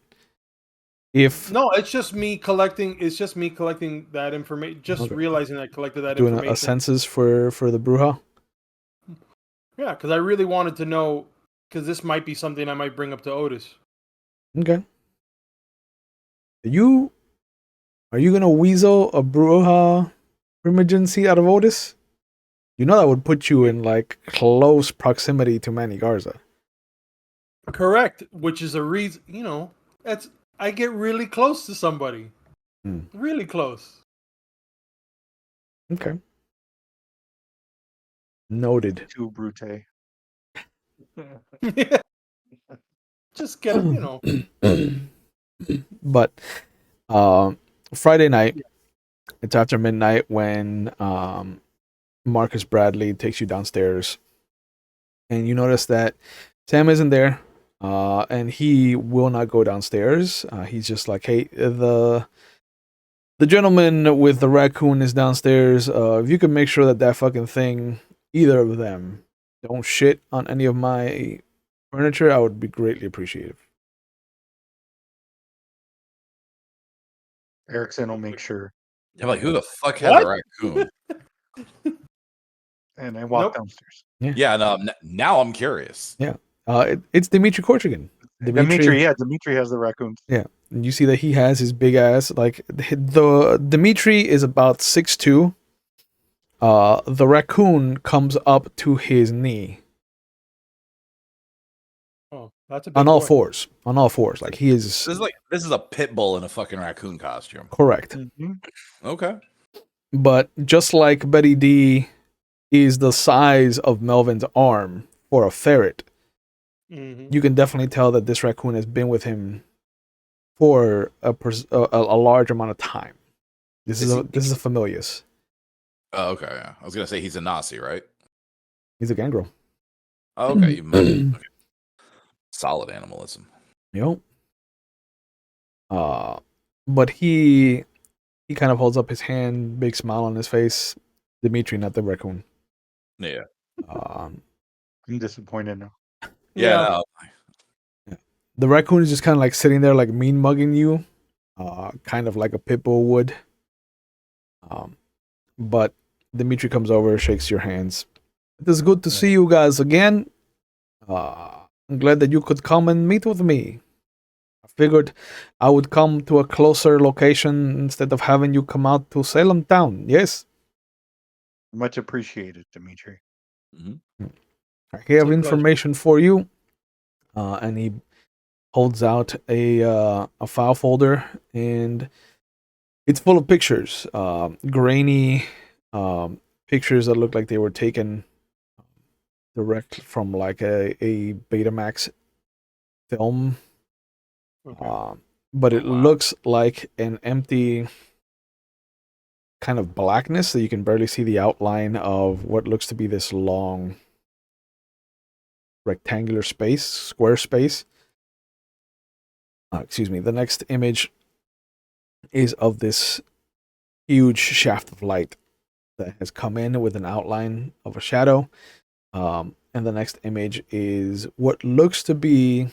if No, it's just me collecting. It's just me collecting that information. Just Okay. realizing that I collected that doing information. a census for the Bruja. Yeah, because I really wanted to know. Because this might be something I might bring up to Otis. Okay. Are you gonna weasel a Bruja Primogen seat out of Otis? You know that would put you in like close proximity to Manny Garza. Correct, which is a reason. That's I get really close to somebody. Really close. Okay. Noted. Too brute. Just get him. But Friday night, it's after midnight when Marcus Bradley takes you downstairs, and you notice that Sam isn't there, and he will not go downstairs. He's just like, hey, the gentleman with the raccoon is downstairs. If you could make sure that fucking thing, either of them, don't shit on any of my furniture, I would be greatly appreciative. Erickson will make sure. I'm like, who the fuck had a raccoon? And I walk Nope. downstairs. Yeah, no, now I'm curious. Yeah. It's Dimitri Korchagin. Dimitri has the raccoons. Yeah. And you see that he has his big ass. Like, the Dimitri is about 6'2". The raccoon comes up to his knee. Oh, that's a big On all boy. fours. On all fours. Like, he is This is a pit bull in a fucking raccoon costume. correct. Mm-hmm. Okay. But just like Betty D is the size of Melvin's arm for a ferret, Mhm. you can definitely tell that this raccoon has been with him for a large amount of time. This is a familius. Oh, okay. Yeah. I was gonna say he's a Nazi, right? He's a gangrel. Oh, okay. Okay. Solid animalism. Yep. But he kind of holds up his hand, big smile on his face. Dimitri, not the raccoon. Yeah. I'm disappointed now. Yeah. No. The raccoon is just kind of like sitting there, like mean mugging you, kind of like a pit bull would. But Dimitri comes over, shakes your hands. It is good to see you guys again. I'm glad that you could come and meet with me. I figured I would come to a closer location instead of having you come out to Salem town. Yes. Much appreciated, Dimitri. Mhm. I have It's a pleasure. information for you. And he holds out a file folder, and it's full of pictures, grainy pictures that look like they were taken direct from like a Betamax film. Okay. But Oh, it wow. looks like an empty kind of blackness, so you can barely see the outline of what looks to be this long rectangular space, square space. Excuse me. The next image is of this huge shaft of light that has come in with an outline of a shadow. And the next image is what looks to be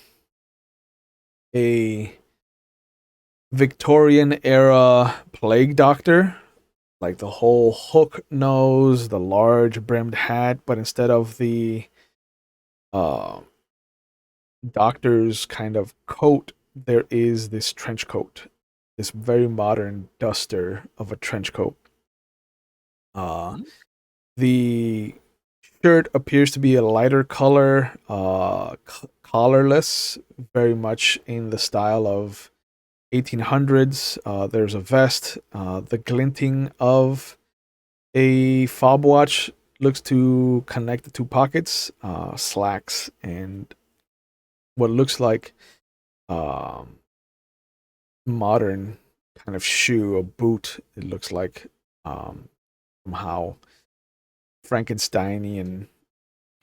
a Victorian era plague doctor, like the whole hook nose, the large brimmed hat, but instead of the uh, doctor's kind of coat, there is this trench coat, this very modern duster of a trench coat. Mhm. The shirt appears to be a lighter color, collarless, very much in the style of 1800s. There's a vest. The glinting of a fob watch looks to connect the two pockets, slacks, and what looks like um, modern kind of shoe, a boot. It looks like somehow Frankensteinian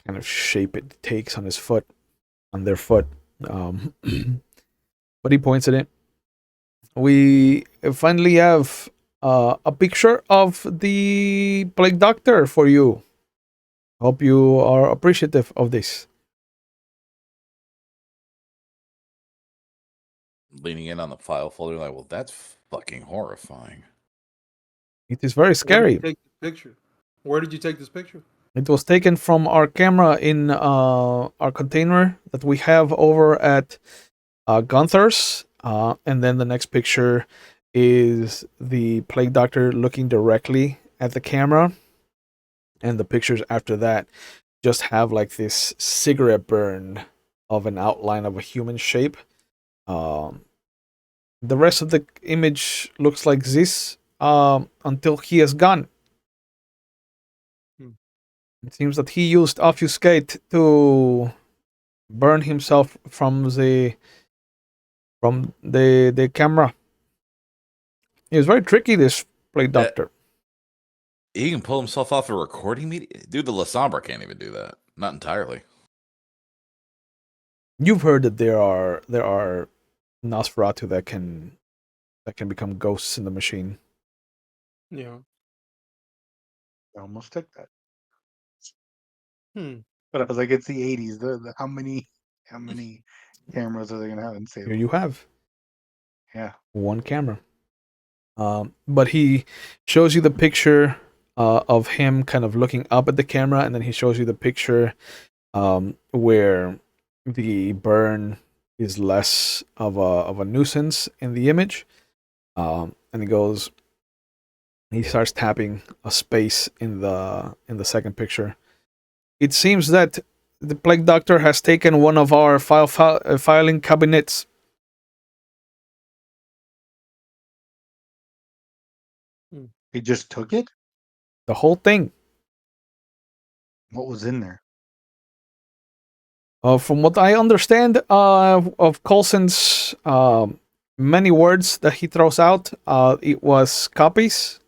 kind of shape it takes on his foot, on their foot. Um, but he points at it. We finally have a picture of the plague doctor for you. Hope you are appreciative of this. Leaning in on the file folder, like, well, that's fucking horrifying. It is very Where did you scary. take this picture? Where did you take this picture? It was taken from our camera in our container that we have over at Gunther's. And then the next picture is the plague doctor looking directly at the camera. And the pictures after that just have like this cigarette burn of an outline of a human shape. Um, the rest of the image looks like this until he is gone. Hmm. It seems that he used obfuscate to burn himself from the camera. He was very tricky, this play doctor. He can pull himself off a recording media. Dude, the La Sombra can't even do that. Not entirely. You've heard that there are Nosferatu that can become ghosts in the machine. Yeah. I almost took that. Hmm. But I was like, it's the 80s. How many cameras are they gonna have in Here Salem? you have Yeah. one camera. But he shows you the picture of him kind of looking up at the camera, and then he shows you the picture where the burn is less of a nuisance in the image. And he starts tapping a space in the second picture. It seems that the plague doctor has taken one of our filing cabinets. He just took it? The whole thing. What was in there? From what I understand of Coulson's many words that he throws out, it was copies,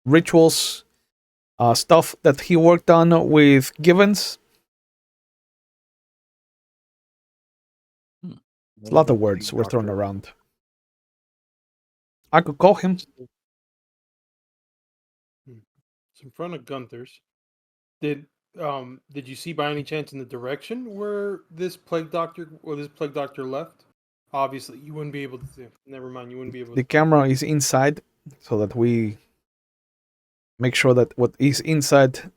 rituals, stuff that he worked on with Givens. It's a What lot did of the words plague were thrown doctor around. I could call him. It's in front of Gunther's. Did you see by any chance in the direction where this plague doctor left? Obviously, you wouldn't be able to see. Never mind, you wouldn't be able The to. camera is inside, so that we make sure that what is inside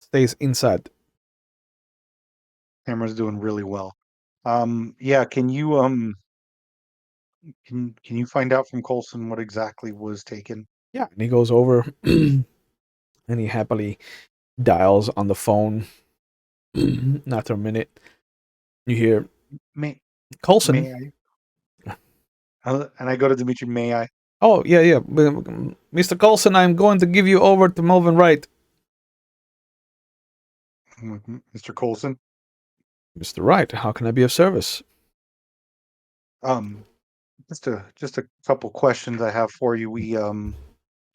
stays inside. camera's doing really well. Yeah, can you find out from Colson what exactly was taken? Yeah, and he goes over and he happily dials on the phone. After a minute, you hear May Coulson. may I? And I go to Dimitri. May I? Oh, yeah. Mr. Coulson, I'm going to give you over to Melvin Wright. Mr. Coulson. Mr. Wright, how can I be of service? Um, just a couple questions I have for you.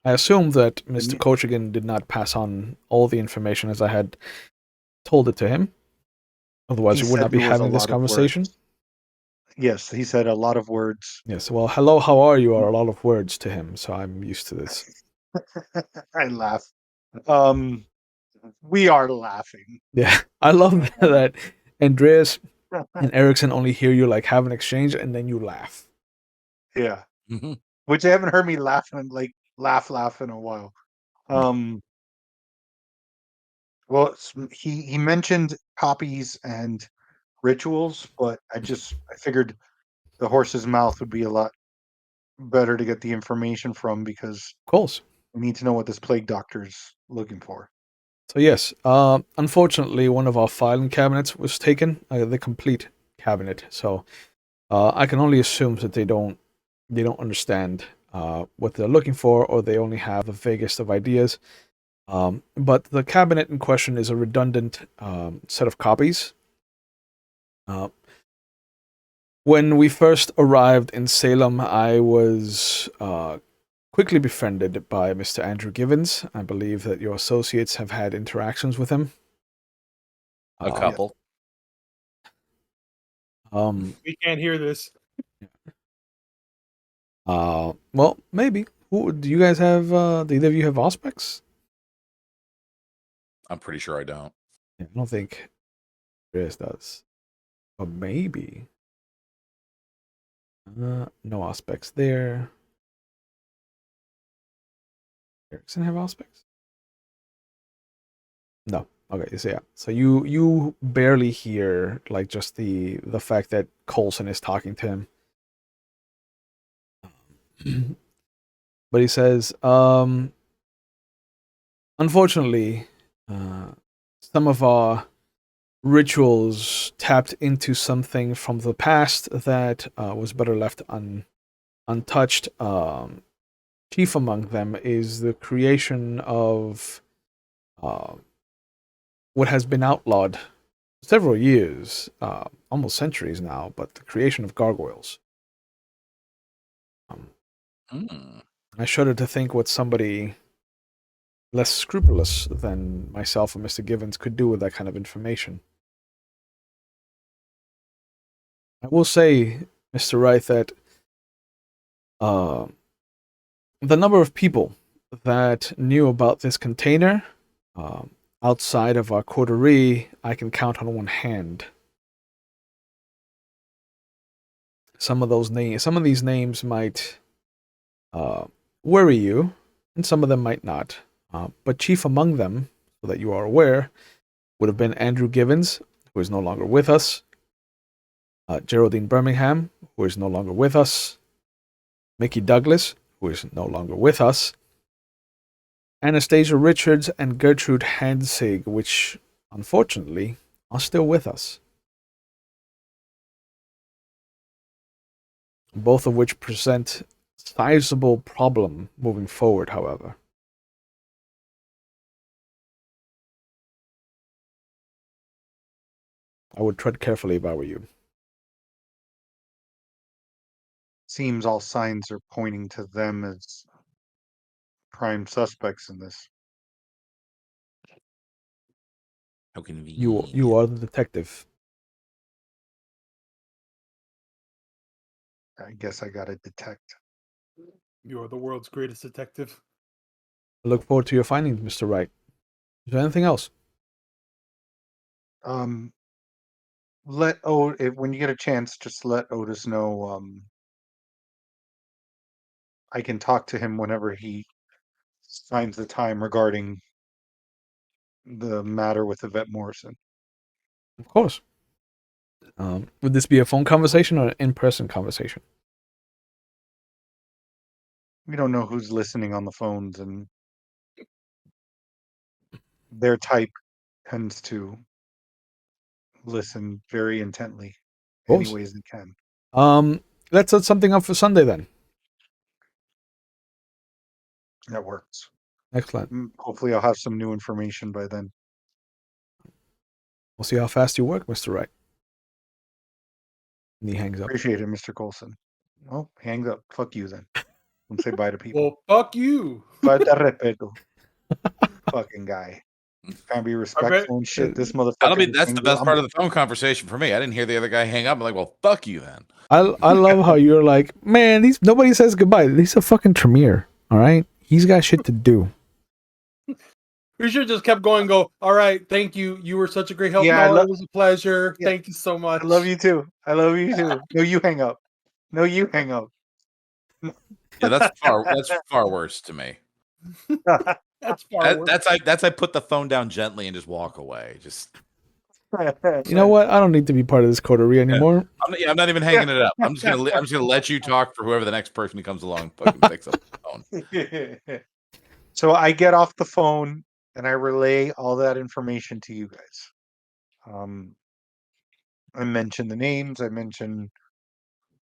I assume that Mr. me- Kochigan did not pass on all the information as I had told it to him. Otherwise, he we would said not be there was a having this lot of conversation. words. Yes, he said a lot of words. Yes, well, hello, how are you are a lot of words to him, so I'm used to this. I laugh. Um, we are laughing. Yeah, I love that Andreas and Erickson only hear you like have an exchange and then you laugh. Yeah, Mhm. which I haven't heard me laughing laugh in a while. Um, well, he mentioned copies and rituals, but I figured the horse's mouth would be a lot better to get the information from because Of course. we need to know what this plague doctor's looking for. So yes, unfortunately, one of our filing cabinets was taken, the complete cabinet. So I can only assume that they don't understand what they're looking for, or they only have the vaguest of ideas. But the cabinet in question is a redundant set of copies. Uh, when we first arrived in Salem, I was quickly befriended by Mr. Andrew Givens. I believe that your associates have had interactions with him. A couple. We can't hear this. Well, maybe. Who do you guys have? Do either of you have Auspex? I'm pretty sure I don't. Yeah, I don't think Chris does. But maybe. No Auspex there. Erickson have Auspex? No. Okay, so yeah. So you barely hear like just the fact that Coulson is talking to him. But he says, unfortunately, some of our rituals tapped into something from the past that was better left untouched. Chief among them is the creation of what has been outlawed several years, almost centuries now, but the creation of gargoyles. Mm. I shudder to think what somebody less scrupulous than myself and Mr. Givens could do with that kind of information. I will say, Mr. Wright, that the number of people that knew about this container outside of our coterie, I can count on one hand. Some of these names might worry you, and some of them might not. But chief among them, so that you are aware, would have been Andrew Givens, who is no longer with us, Geraldine Birmingham, who is no longer with us, Mickey Douglas, who is no longer with us, Anastasia Richards, and Gertrude Hansig, which, unfortunately, are still with us. Both of which present sizable problem moving forward, however. I would tread carefully if I were you. Seems all signs are pointing to them as prime suspects in this. How convenient. You are the detective. I guess I gotta detect. You are the world's greatest detective. I look forward to your findings, Mr. Wright. Is there anything else? Um, when you get a chance, just let Otis know. I can talk to him whenever he finds the time regarding the matter with Yvette Morrison. Of course. Would this be a phone conversation or an in-person conversation? We don't know who's listening on the phones, and their type tends to listen very intently, any ways they can. Let's set something up for Sunday then. That works. Excellent. Hopefully, I'll have some new information by then. We'll see how fast you work, Mr. Wright. And he hangs up. Appreciate it, Mr. Colson. Well, hang up. Fuck you then. Don't say bye to people. Well, fuck you. Falta respeto. Fucking guy. Can't be respectful and shit. This motherfucker. That's the best part of the phone conversation for me. I didn't hear the other guy hang up. I'm like, well, fuck you then. I love how you're like, man, nobody says goodbye. He's a fucking Tremere. All right? He's got shit to do. We should just kept going. Go. All right. Thank you. You were such a great help. Yeah, it was a pleasure. Yeah. Thank you so much. I love you too. I love you too. No, you hang up. No, you hang up. Yeah, that's far worse to me. That's far worse. That's I put the phone down gently and just walk away. Just You know what? I don't need to be part of this coterie anymore. I'm not even hanging it up. I'm just gonna let you talk for whoever the next person who comes along fucking picks up the phone. So I get off the phone and I relay all that information to you guys. I mentioned the names. I mentioned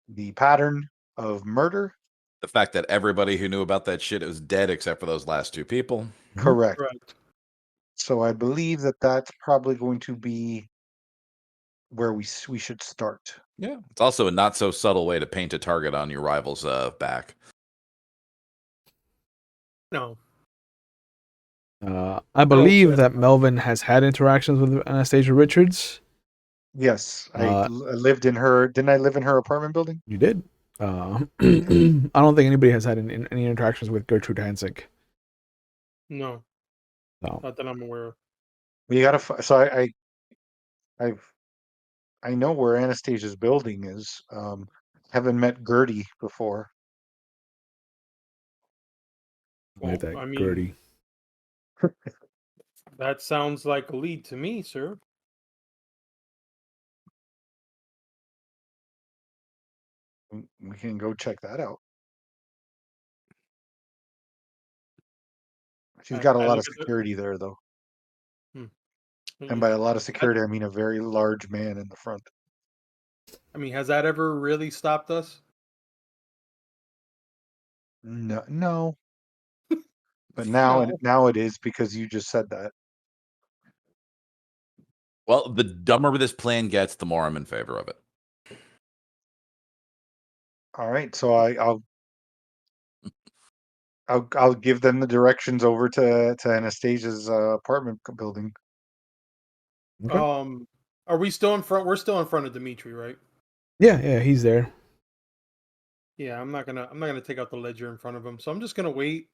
the pattern of murder. The fact that everybody who knew about that shit is dead except for those last two people. Correct. Correct. So I believe that that's probably going to be where we should start. Yeah, it's also a not so subtle way to paint a target on your rival's back. No. I believe that Melvin has had interactions with Anastasia Richards. Yes, I lived in her. Didn't I live in her apartment building? You did. I don't think anybody has had any interactions with Gertrude Hansik. No. Not that I'm aware of. We gotta. So I know where Anastasia's building is. Haven't met Gertie before. Like that, I mean, Gertie. That sounds like a lead to me, sir. We can go check that out. She's got a lot of security there, though. And by a lot of security, I mean a very large man in the front. I mean, has that ever really stopped us? No. But now it is because you just said that. Well, the dumber this plan gets, the more I'm in favor of it. All right, so I'll give them the directions over to Anastasia's apartment building. Okay. Are we still in front? We're still in front of Dimitri, right? Yeah, he's there. Yeah, I'm not gonna take out the ledger in front of him, so I'm just gonna wait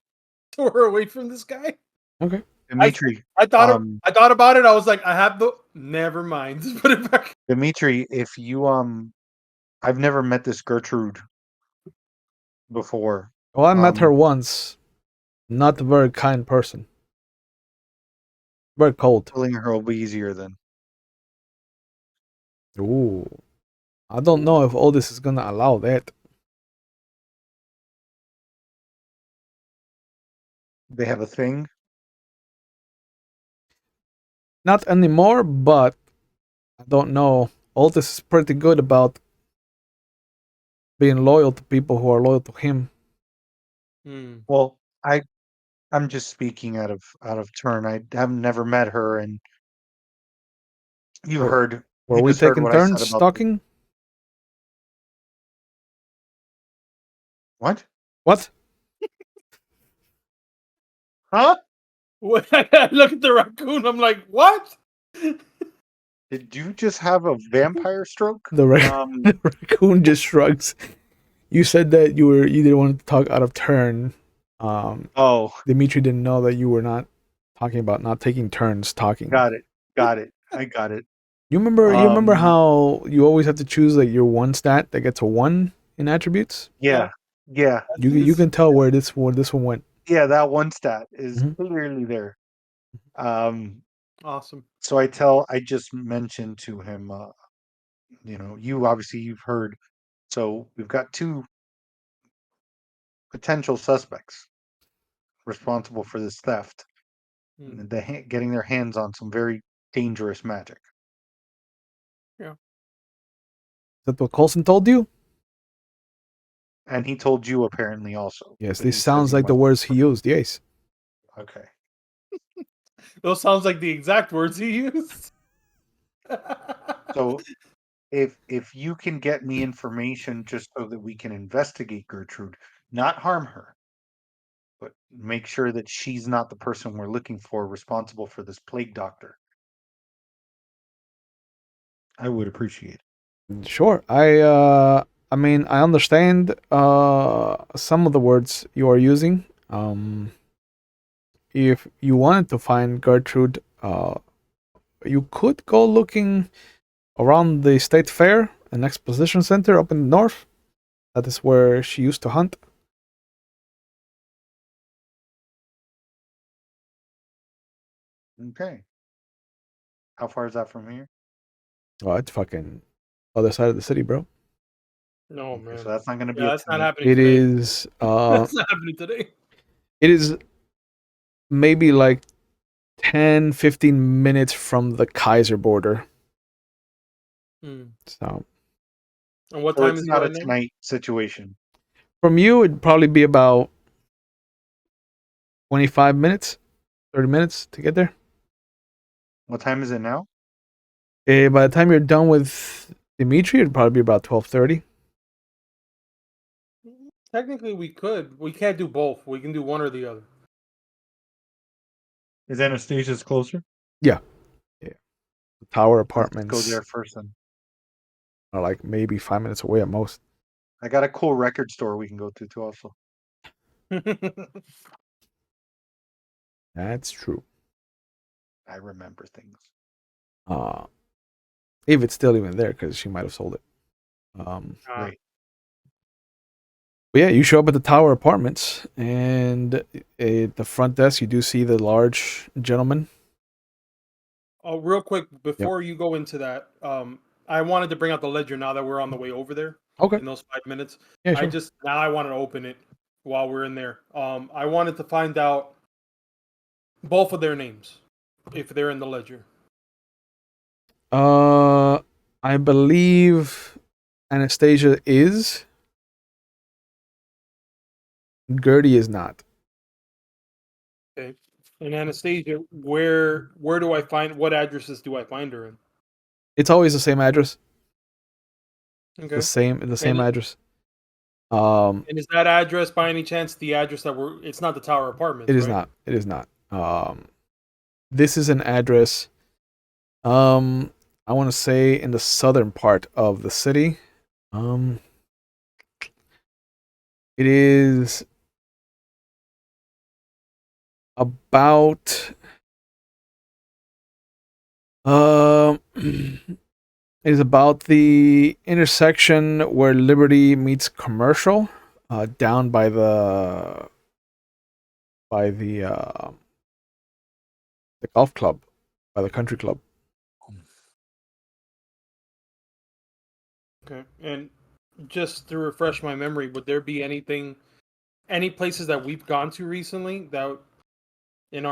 till we're away from this guy. Okay. Dimitri, I thought about it. I was like, I have the. Never mind. Just put it back. Dimitri, if you I've never met this Gertrude before. Well, I met her once. Not a very kind person. Very cold. Killing her will be easier then. Ooh. I don't know if Otis is gonna allow that. They have a thing? Not anymore, but I don't know. Otis is pretty good about being loyal to people who are loyal to him. Well, I'm just speaking out of turn. I have never met her, and you heard. Were we taking turns stalking? What? What? Huh? What? I look at the raccoon. I'm like, what? Did you just have a vampire stroke? The raccoon just shrugs. You said that you didn't want to talk out of turn. Dimitri didn't know that you were not talking about not taking turns talking. Got it. I got it. You remember how you always have to choose like your one stat that gets a 1 in attributes? Yeah. You can tell where this one went. Yeah, that one stat is clearly there. Awesome. So I just mentioned to him, you've heard. So we've got 2 potential suspects responsible for this theft. getting their hands on some very dangerous magic. Is that what Coulson told you? And he told you apparently also. Yes, that this he said sounds you like the must- words he used. Yes. Okay. Those sounds like the exact words he used. So if you can get me information just so that we can investigate Gertrude, not harm her, but make sure that she's not the person we're looking for responsible for this plague doctor, I would appreciate it. Sure. I mean, I understand some of the words you are using. If you wanted to find Gertrude, you could go looking around the state fair and exposition center up in the north. That is where she used to hunt. Okay. How far is that from here? Oh, it's fucking other side of the city, bro. No, Okay, man. so that's not going to be Yeah, up that's to not me. happening It today. is That's not happening today. it is maybe like 10, 15 minutes from the Kaiser border. So And what So time it's is it not a right now? tonight situation. from you, it'd probably be about 25 minutes, 30 minutes to get there. What time is it now? By the time you're done with Dimitri, it'd probably be about 12:30. Technically, we could. We can't do both. We can do one or the other. Is Anastasia's closer? The Tower Let's go apartments there first then. are like maybe 5 minutes away at most. I got a cool record store we can go to too also. That's true. I remember things. If it's still even there, because she might have sold it. Great. But yeah, you show up at the Tower Apartments, and at the front desk, you do see the large gentleman. Oh, real quick before you go into that, I wanted to bring out the ledger now that we're on the way over there. Okay. In those 5 minutes, Yeah, sure. I wanted to open it while we're in there. I wanted to find out both of their names if they're in the ledger. I believe Anastasia is. Gertie is not. Okay. And Anastasia, where do I find what addresses do I find her in? It's always the same address. Okay. The same And- address. And is that address by any chance the address that it's not the Tower Apartments? It is right? not. It is not. This is an address. I want to say in the southern part of the city. It is about it is about the intersection where Liberty meets Commercial, down by the golf club, by the country club. Okay. And just to refresh my memory, would there be any places that we've gone to recently that in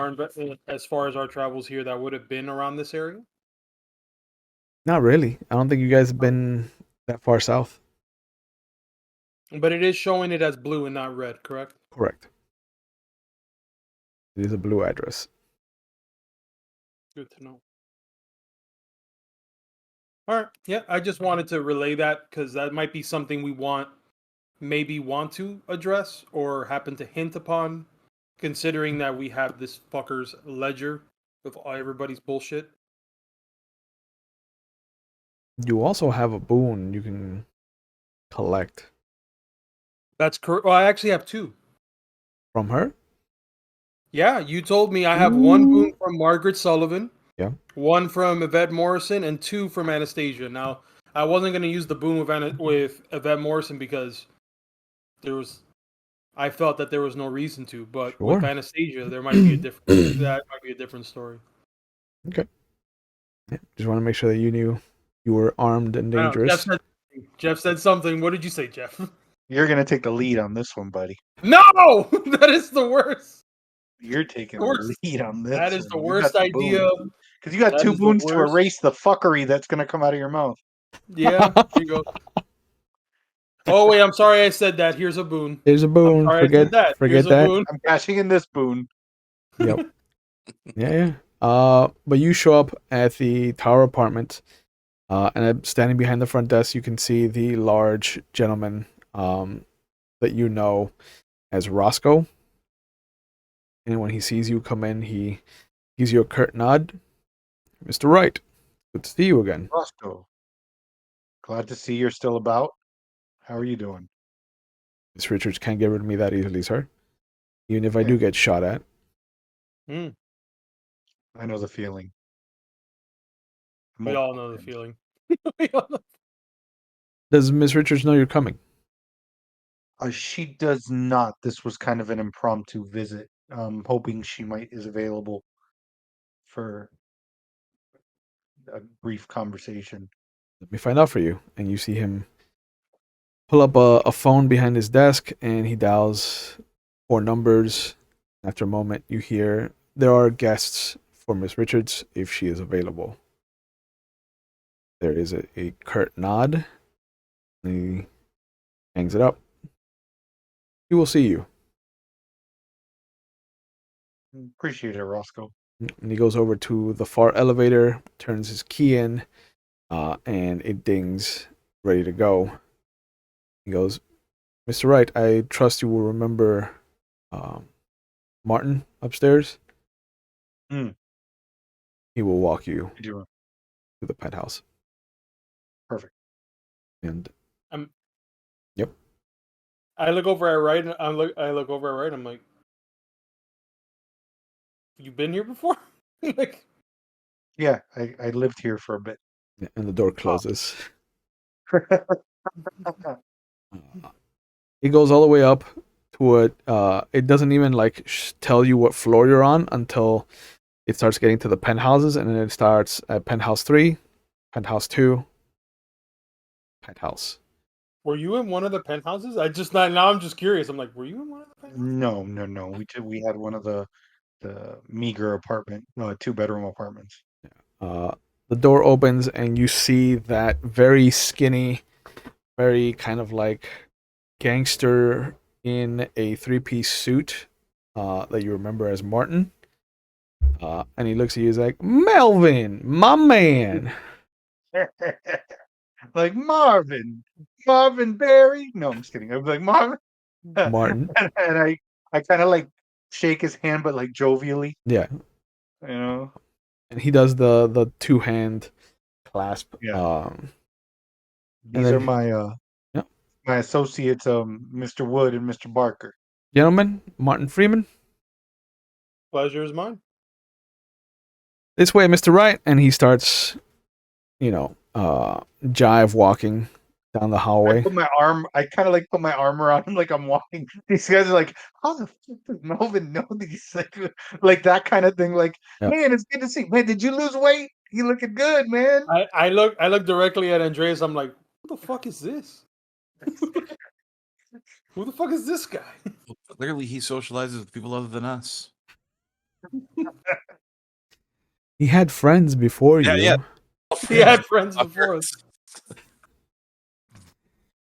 as far as our travels here that would have been around this area? Not really. I don't think you guys have been that far south. But it is showing it as blue and not red, correct? Correct. It is a blue address. Good to know. All right. Yeah, I just wanted to relay that because that might be something we maybe want to address or happen to hint upon, considering that we have this fucker's ledger with everybody's bullshit. You also have a boon you can collect That's correct. Well, I actually have two. from her. Yeah, you told me I have one boon from Margaret Sullivan. Yeah. One from Ivette Morrison and two from Anastasia. Now, I wasn't going to use the boon with Ivette Morrison because I felt that there was no reason to, but with Sure. Anastasia, there might be a different. That might be a different story. Okay. Yeah, just want to make sure that you knew you were armed and I don't know, dangerous. Jeff said something. What did you say, Jeff? You're going to take the lead on this one, buddy. No, that is the worst. You're taking the Worst. lead on this. That is the one. worst idea. Because you got That two is the boons to worst. erase the fuckery that's going to come out of your mouth. Yeah, here you go. Oh wait, I'm sorry I said that. Here's a boon. There's a I'm boon. sorry I said that. Forget Here's a that. boon. I'm cashing in this boon. Yep. Yeah. But you show up at the tower apartment, and standing behind the front desk, you can see the large gentleman, that you know as Roscoe. And when he sees you come in, he gives you a curt nod. Mr. Wright, good to see you again. Roscoe, glad to see you're still about. How are you doing? Miss Richards can't get rid of me that easily, sir. Even if I Yeah. do get shot at. Hmm. I know the feeling. We all know the feeling. We all know- Does Miss Richards know you're coming? She does not. This was kind of an impromptu visit. Hoping she is available for a brief conversation. Let me find out for you. And you see him pull up a phone behind his desk, and he dials 4 numbers. After a moment, you hear there are guests for Miss Richards if she is available. There is a curt nod. And he hangs it up. He will see you. Appreciate it, Roscoe. And he goes over to the far elevator, turns his key in, and it dings, ready to go. He goes, Mr. Wright, I trust you will remember Martin upstairs. Hmm. He will walk you I do. to the penthouse. Perfect. And I look over at Wright. And I look over at Wright. I'm like, "You been here before?" Like, Yeah, I lived here for a bit. the door closes. It goes all the way up to it doesn't even like tell you what floor you're on until it starts getting to the penthouses, and then it starts at penthouse 3, penthouse 2, penthouse. were you in one of the penthouses? I just not now. I'm just curious. I'm like, were you in one of the penthouses? No. We had one of the meager apartment, 2-bedroom apartments. The door opens and you see that very skinny, very kind of like gangster in a 3-piece suit that you remember as Martin. And he looks at you, he's like, Melvin, my man. Like Marvin Berry. No, I'm just kidding. I'm like Marvin, Martin. and I kind of like shake his hand, but like jovially, Yeah. you know. And he does the 2-hand clasp. Yeah. And These then are my yeah. my associates, Mr. Wood and Mr. Barker. Gentlemen, Martin Freeman. Pleasure is mine. This way, Mr. Wright. And he starts, jive walking down the hallway. I kind of like put my arm around him like I'm walking. These guys are like, how the fuck does Melvin know these? Like that kind of thing. Like, Yeah. man, it's good to see. Man, did you lose weight? You looking good, man. I look directly at Andreas. I'm like, who the fuck is this? Who the fuck is this guy? Clearly, he socializes with people other than us. He had friends before you. Yeah. He had friends before us.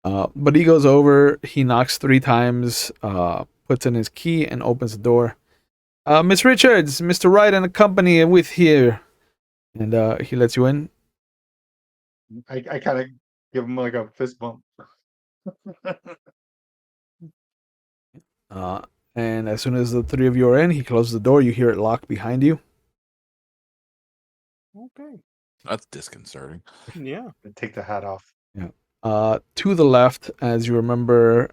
But he goes over, he knocks 3 times, puts in his key, and opens the door. Miss Richards, Mr. Wright and the company are with here. And he lets you in. I kind of give him like a fist bump. And as soon as the 3 of you are in, he closes the door. You hear it lock behind you. Okay. That's disconcerting. Yeah. Take the hat off. To the left, as you remember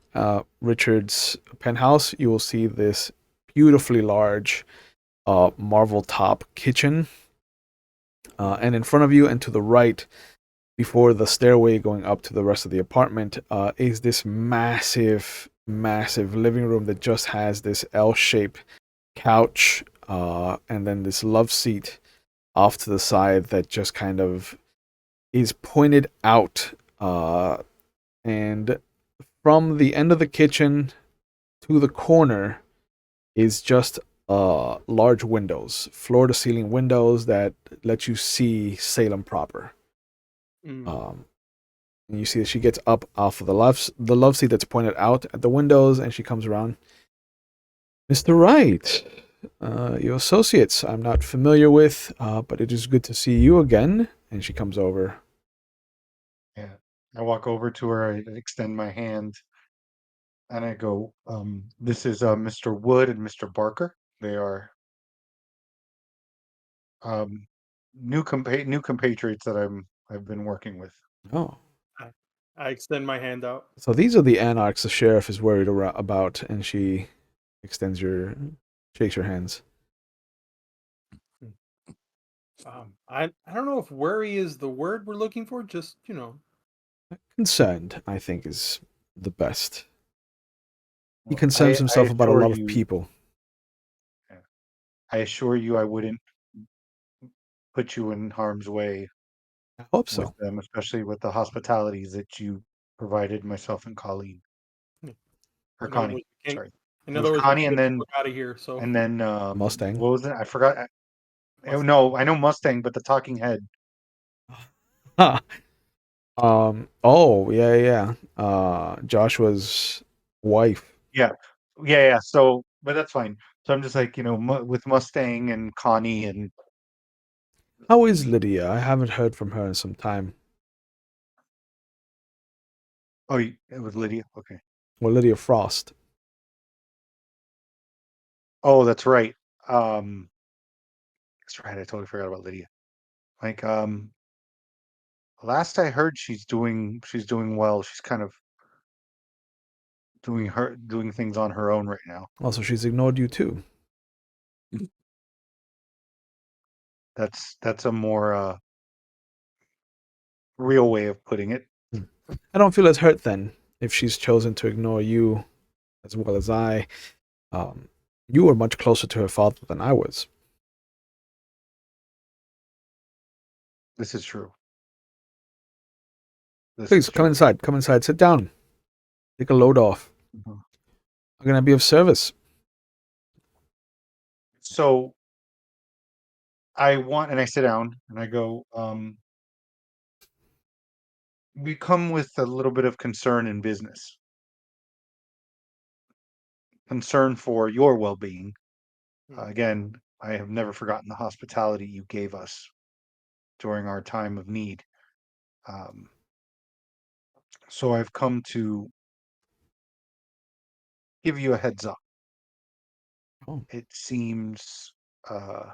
Richard's penthouse, you will see this beautifully large marble top kitchen. And in front of you and to the right, before the stairway going up to the rest of the apartment, is this massive living room that just has this L-shaped couch and then this love seat off to the side that just kind of is pointed out. And from the end of the kitchen to the corner is just large windows, floor to ceiling windows that let you see Salem proper. Mm. And you see that she gets up off of the love seat that's pointed out at the windows, and she comes around. Mr. Wright, your associates I'm not familiar with, but it is good to see you again. And she comes over. Yeah. I walk over to her, I extend my hand, and I go, this is Mr. Wood and Mr. Barker. They are um, new compatriots that I've been working with. Oh, I, I extend my hand out. so these are the anarchs the sheriff is worried about, and she shakes your hands. Mm. I don't know if worry is the word we're looking for. Just Concerned, I think, is the best. He Well, concerns I himself about a assure lot of you, people. I assure you, I wouldn't put you in harm's way I hope with so. them, especially with the hospitalities that you provided myself and Colleen or in other Connie. words, we can't. Sorry, In it was other words, we Connie, can't get the fuck out of here. So and then Mustang. what was it? I forgot. Oh, Mustang. no, I know Mustang, but the talking head. Huh. Oh, yeah, yeah. Joshua's wife. Yeah, yeah. So, but that's fine. So I'm just like, with Mustang and Connie and How is Lydia? I haven't heard from her in some time. oh, it was Lydia. Okay. Well, Lydia Frost. Oh, that's right. Um, that's right. I totally forgot about Lydia. Like, last I heard, she's doing well. She's kind of doing things on her own right now. Also, she's ignored you too. That's a more real way of putting it. Hmm. I don't feel as hurt then if she's chosen to ignore you as well as I. Um, you were much closer to her father than I was. This is true. This Please is come true. inside. Come inside. Sit down. Take a load off. Mhm. I'm gonna be of service. So and I sit down and I go, we come with a little bit of concern in business, concern for your well-being. Hmm. Again, I have never forgotten the hospitality you gave us during our time of need. Um, so I've come to give you a heads up. Oh. It seems, uh,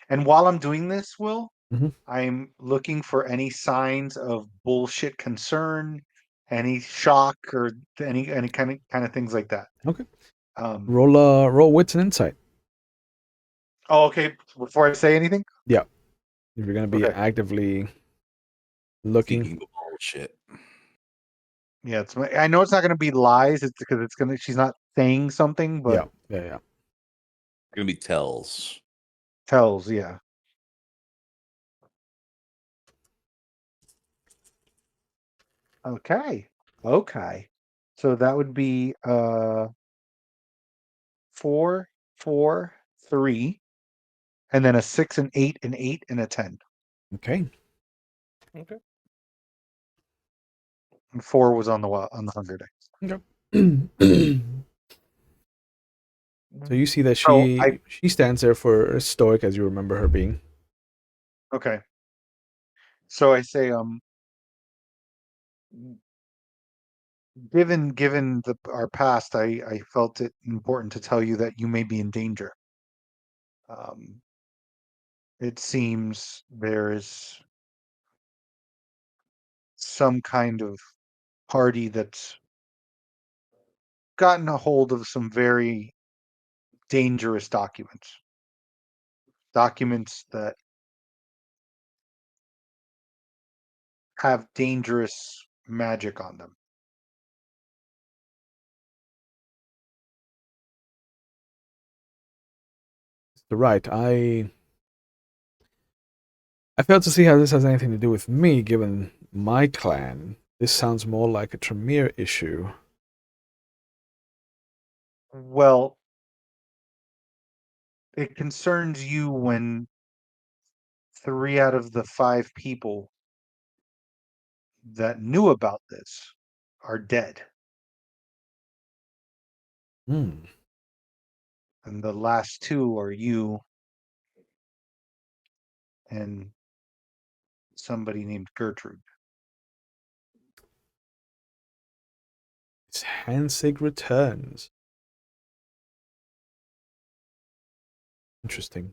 and while I'm doing this, Will, Hmm. I'm looking for any signs of bullshit concern, any shock, or any kind of things like that. Okay. Um, Roll wits and insight. oh, okay. Before I say anything, Yeah. If you're gonna be okay. actively looking. Speaking of bullshit. Yeah, I know it's not going to be lies. It's because she's not saying something, but Yeah. Yeah. Yeah. Gonna be tells. tells. Yeah. Okay. Okay. So that would be 4, 4, 3, and then a 6, an 8, an 8, and a 10. Okay. Okay. And 4 was on the hunger dice. Okay. So you see that So she stands there for as stoic as you remember her being. okay. So I say, given our past, I felt it important to tell you that you may be in danger. Um, it seems there is some kind of party that's gotten a hold of some very dangerous documents that have dangerous magic on them. Right. I fail to see how this has anything to do with me, given my clan. This sounds more like a Tremere issue. Well, it concerns you when 3 out of the 5 people that knew about this are dead, Hmm. and the last 2 are you and somebody named Gertrude. Hansig returns. Interesting.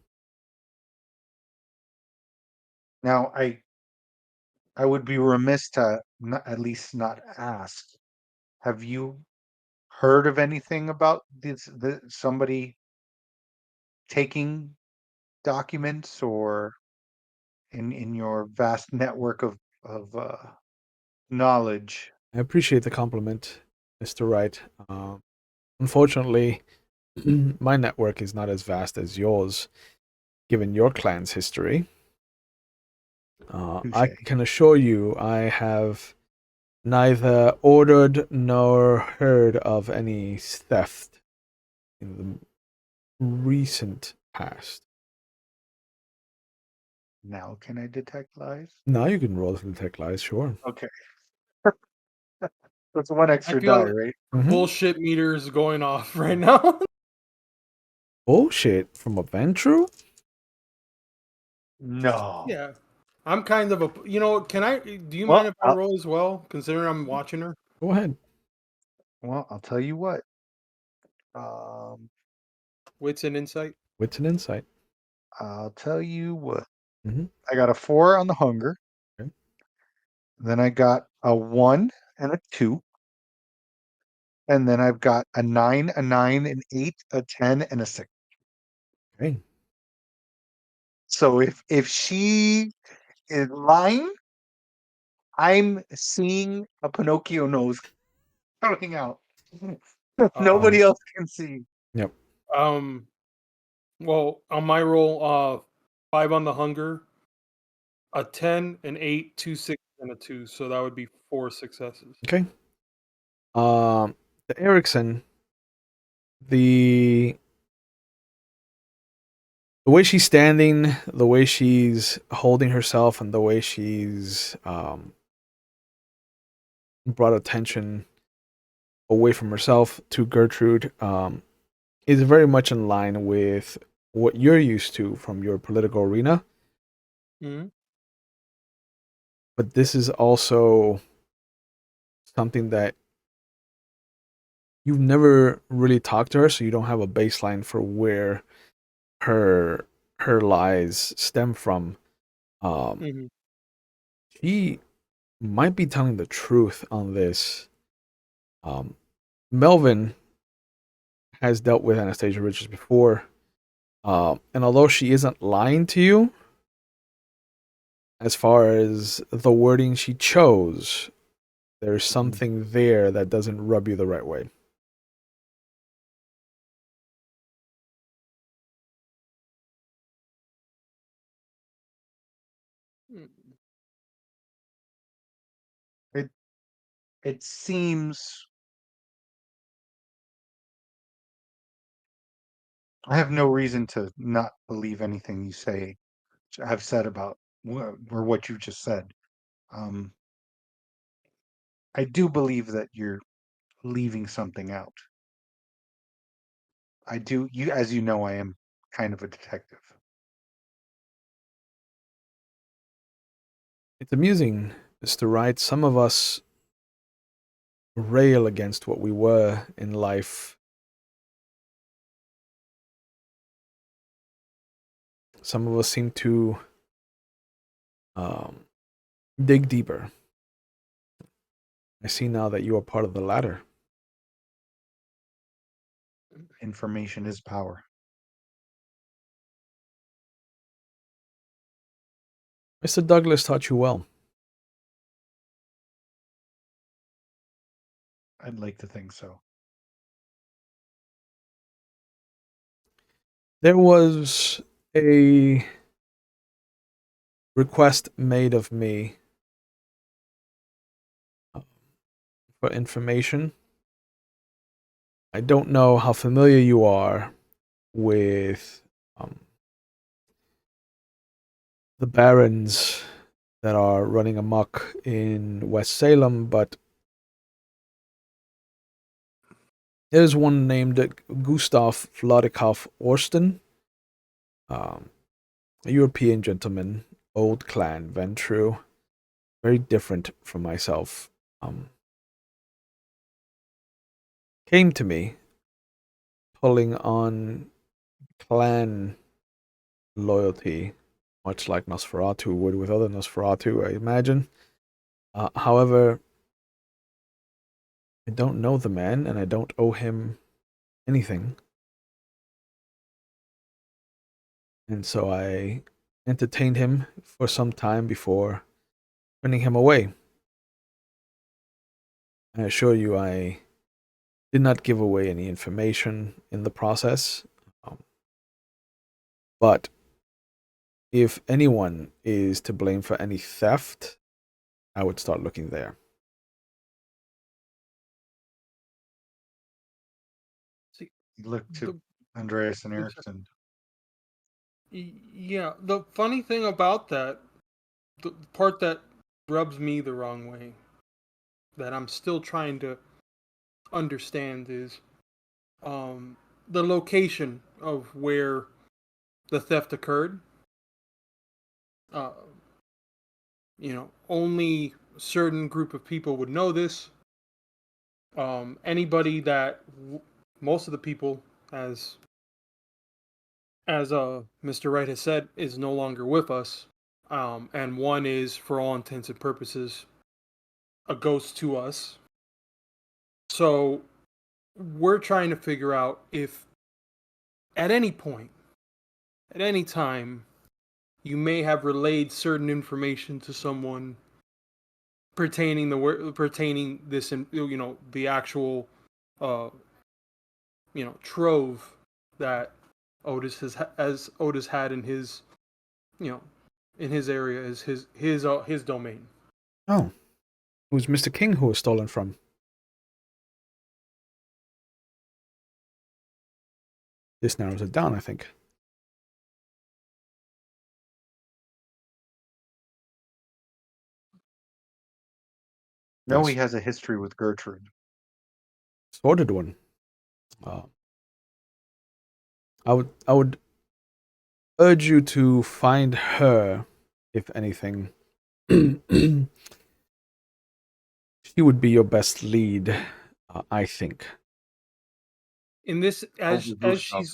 Now, I would be remiss to not, at least not ask. Have you heard of anything about somebody taking documents, or in your vast network of knowledge? I appreciate the compliment, Mr. Wright. Unfortunately, my network is not as vast as yours, given your clan's history. I Touche. can assure you, I have neither ordered nor heard of any theft in the recent past. Now, can I detect lies? Now you can roll to detect lies, sure. Okay. That's one I extra feel die, like right? bullshit meters going off right now. Bullshit from a Ventru? No. Yeah. I'm kind of a, can I, do you Well, mind if I roll as well, considering I'm watching her? Go ahead. I'll tell you what. Um, Wits and insight. Wits and insight. I'll tell you what. Mm-hmm. I got a 4 on the hunger. Okay. Then I got a 1 and a 2. And then I've got a 9, an 8, a 10, and a 6. Okay. So if she is lying, I'm seeing a Pinocchio nose coming out. Um, Nobody else can see. Yep. Um, well, on my roll, 5 on the hunger, a 10, an 8, 2, 6, and a 2. So that would be 4 successes. Okay. The Erickson, the way she's standing, the way she's holding herself, and the way she's brought attention away from herself to Gertrude is very much in line with what you're used to from your political arena. Mm-hmm. But this is also something that you've never really talked to her, so you don't have a baseline for where her lies stem from. Um, Mm-hmm. she might be telling the truth on this. Um, Melvin has dealt with Anastasia Richards before, and although she isn't lying to you, as far as the wording she chose, there's something there that doesn't rub you the right way. It it seems I have no reason to not believe anything you say have said about or what you just said. Um, I do believe that you're leaving something out. I do. You, as you know, I am kind of a detective. It's amusing, Mr. Wright. Some of us rail against what we were in life. Some of us seem to um, dig deeper. I see now that you are part of the latter. Information is power. Mr. Douglas taught you well. I'd like to think so. There was a request made of me for information. I don't know how familiar you are with the barons that are running amok in West Salem, but there's one named Gustav Vladikov Orsten, a European gentleman, old clan, Ventru, very different from myself. Came to me, pulling on clan loyalty, much like Nosferatu would with other Nosferatu, I imagine. However, I don't know the man, and I don't owe him anything. And so I entertained him for some time before turning him away. I assure you, I did not give away any information in the process. But if anyone is to blame for any theft, I would start looking there. See, Look to the, Andreas and I'm sorry. Erickson. Yeah, the funny thing about that, the part that rubs me the wrong way, that I'm still trying to understand is the location of where the theft occurred. Uh, only a certain group of people would know this. Anybody that most of the people, as Mr. Wright has said, is no longer with us. And one is, for all intents and purposes, a ghost to us. So we're trying to figure out if at any point, at any time, you may have relayed certain information to someone pertaining this, the actual uh trove that as Otis had in his in his area, is his domain. Oh, it was Mr. King who was stolen from. This narrows it down, I think. No, Yes. he has a history with Gertrude. Sordid one. I would urge you to find her, if anything. She would be your best lead, I think. In this, Over Gustav.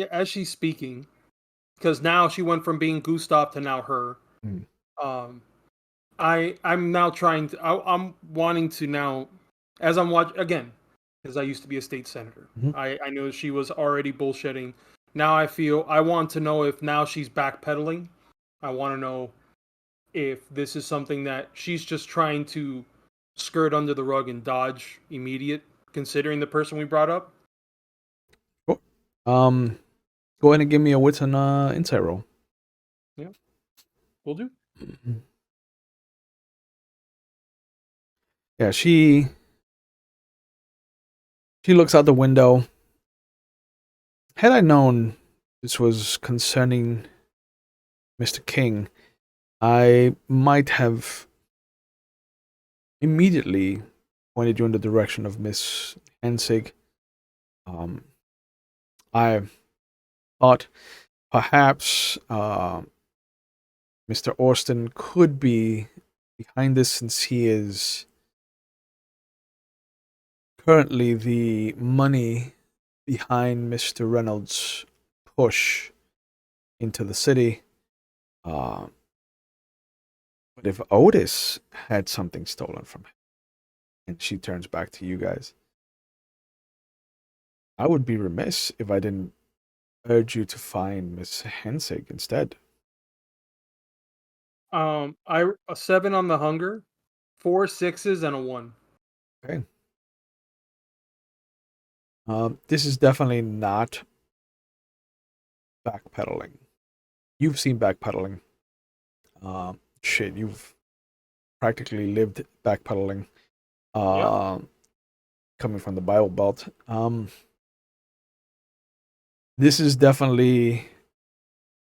as she's speaking, because now she went from being Gustav to now her. Mm. I'm now trying to. I'm wanting to now, as I'm watching again, because I used to be a state senator. Mhm. I know she was already bullshitting. Now I want to know if now she's backpedaling. I want to know if this is something that she's just trying to skirt under the rug and dodge immediate, considering the person we brought up. Cool. Go ahead and give me a wits and insight roll. Yeah, we'll do. Yeah, she looks out the window. Had I known this was concerning Mr. King, I might have immediately pointed you in the direction of Miss Hensig. I thought perhaps Mr. Orsten could be behind this, since he is currently the money behind Mr. Reynolds' push into the city. But if Otis had something stolen from him, and she turns back to you guys, I would be remiss if I didn't urge you to find Miss Hensig instead. I a 7 on the hunger, 4 6s, and a 1. Okay. This is definitely not backpedaling. You've seen backpedaling. Shit, you've practically lived backpedaling. Yeah. Coming from the Bible Belt. This is definitely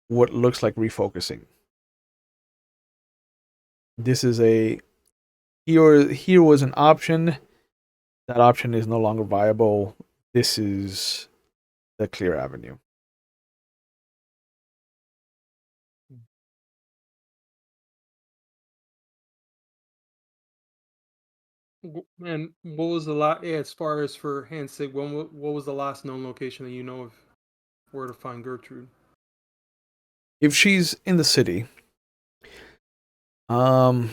what looks like refocusing. This is a here was an option. That option is no longer viable. This is the clear avenue. And what was the last, as far as for hand's sake, what was the last known location that you know of where to find Gertrude? If she's in the city, I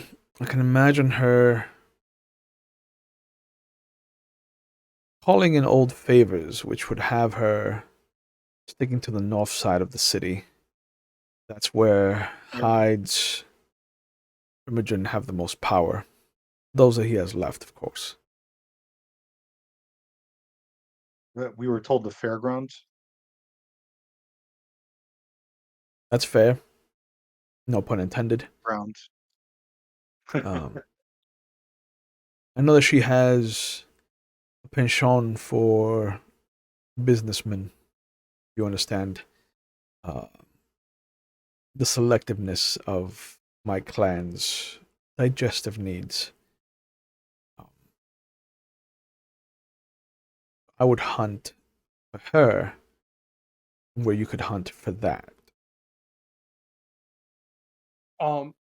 can imagine her calling in old favors, which would have her sticking to the north side of the city. That's where Hyde's Imogen have the most power. Those that he has left, of course. We were told the fairgrounds. That's fair. No pun intended. Grounds. I know that she has a penchant for businessmen. You understand uh, the selectiveness of my clan's digestive needs. I would hunt for her where you could hunt for that.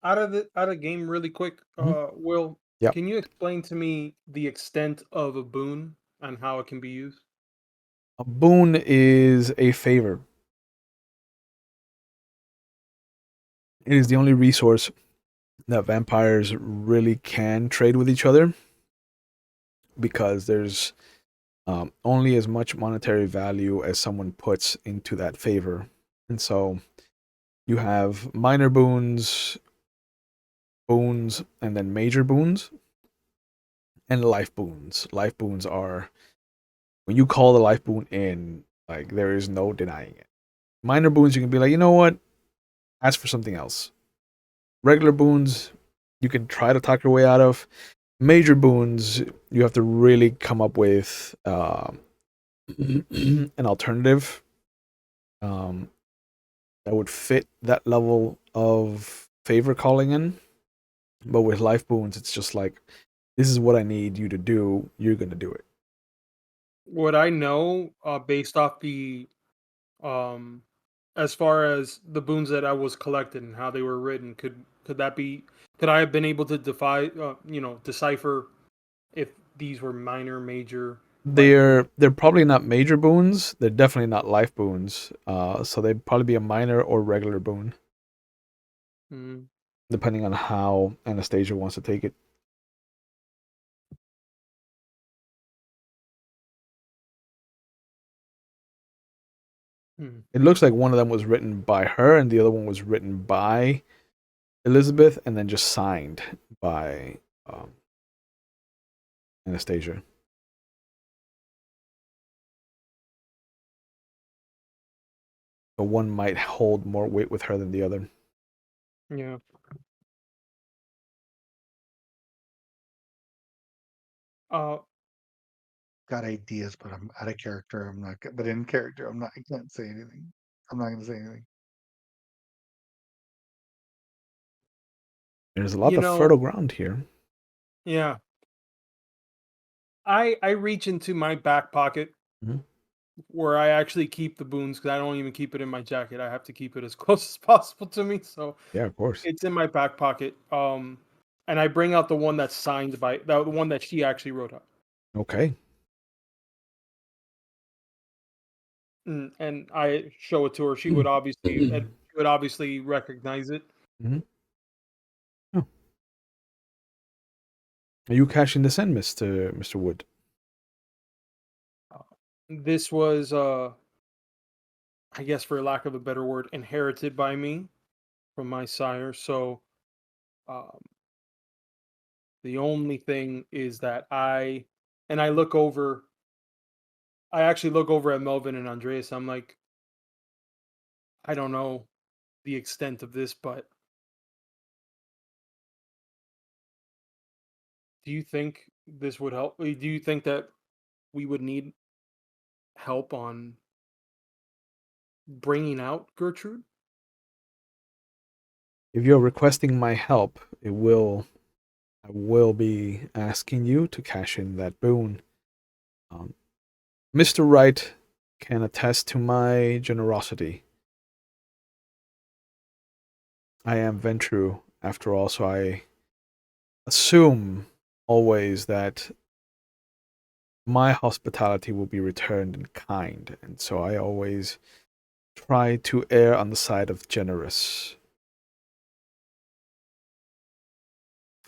Out of game, really quick. Will, Yep. can you explain to me the extent of a boon and how it can be used? A boon is a favor. It is the only resource that vampires really can trade with each other because there's only as much monetary value as someone puts into that favor. And so you have minor boons, and then major boons, and life boons. Life boons are when you call the life boon in, like there is no denying it. Minor boons, you can be like, you know what? Ask for something else. Regular boons, you can try to talk your way out of. Major boons, you have to really come up with an alternative that would fit that level of favor calling in. But with life boons, it's just like, this is what I need you to do. You're gonna do it. What I know, based off the um, as far as the boons that I was collected and how they were written, could that be? Could I have been able to decipher if these were minor, major, life boons? They're probably not major boons. They're definitely not life boons. So they'd probably be a minor or regular boon, Mm, depending on how Anastasia wants to take it. mm. It looks like one of them was written by her, and the other one was written by Elizabeth, and then just signed by Anastasia. So one might hold more weight with her than the other. Yeah. Uh, Got ideas, but I'm out of character. I'm not. But in character, I'm not. I can't say anything. I'm not going to say anything. There's a lot of fertile ground here. yeah. I reach into my back pocket Mhm. where I actually keep the boons because I don't even keep it in my jacket. I have to keep it as close as possible to me. So Yeah, of course. it's in my back pocket. And I bring out the one that's signed by the one that she actually wrote up. Okay. And I show it to her. She would obviously recognize it. Mhm. Oh. Are you cashing this in, Mr. Wood? This was, I guess, for lack of a better word, inherited by me from my sire. So um, the only thing is that I look over. I actually look over at Melvin and Andreas. I'm like, I don't know the extent of this, but do you think this would help? Do you think that we would need help on bringing out Gertrude? If you're requesting my help, I will be asking you to cash in that boon. Mr. Wright can attest to my generosity. I am Ventru, after all, so I assume always that my hospitality will be returned in kind, and so I always try to err on the side of generous.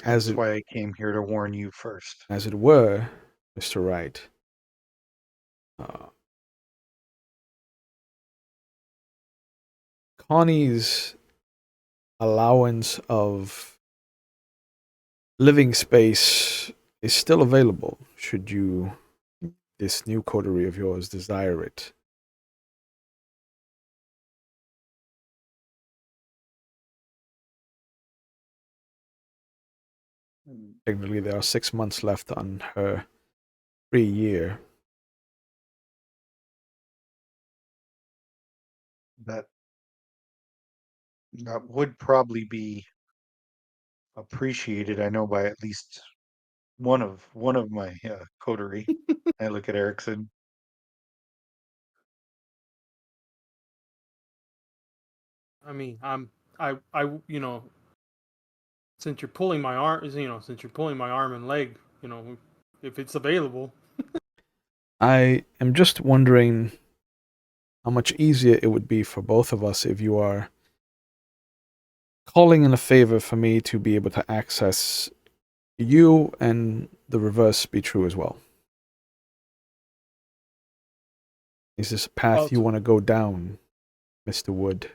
That's why I came here to warn you first. As it were, Mr. Wright. Connie's allowance of living space is still available should this new coterie of yours, desire it. Technically, there are 6 months left on her 3 year. That would probably be appreciated, I know, by at least one of my coterie. I look at Erickson. I mean, you know, since you're pulling my arm, since you're pulling my arm and leg, if it's available. I am just wondering how much easier it would be for both of us if you are calling in a favor for me to be able to access you, and the reverse be true as well. Is this a path you want to go down, Mr. Wood?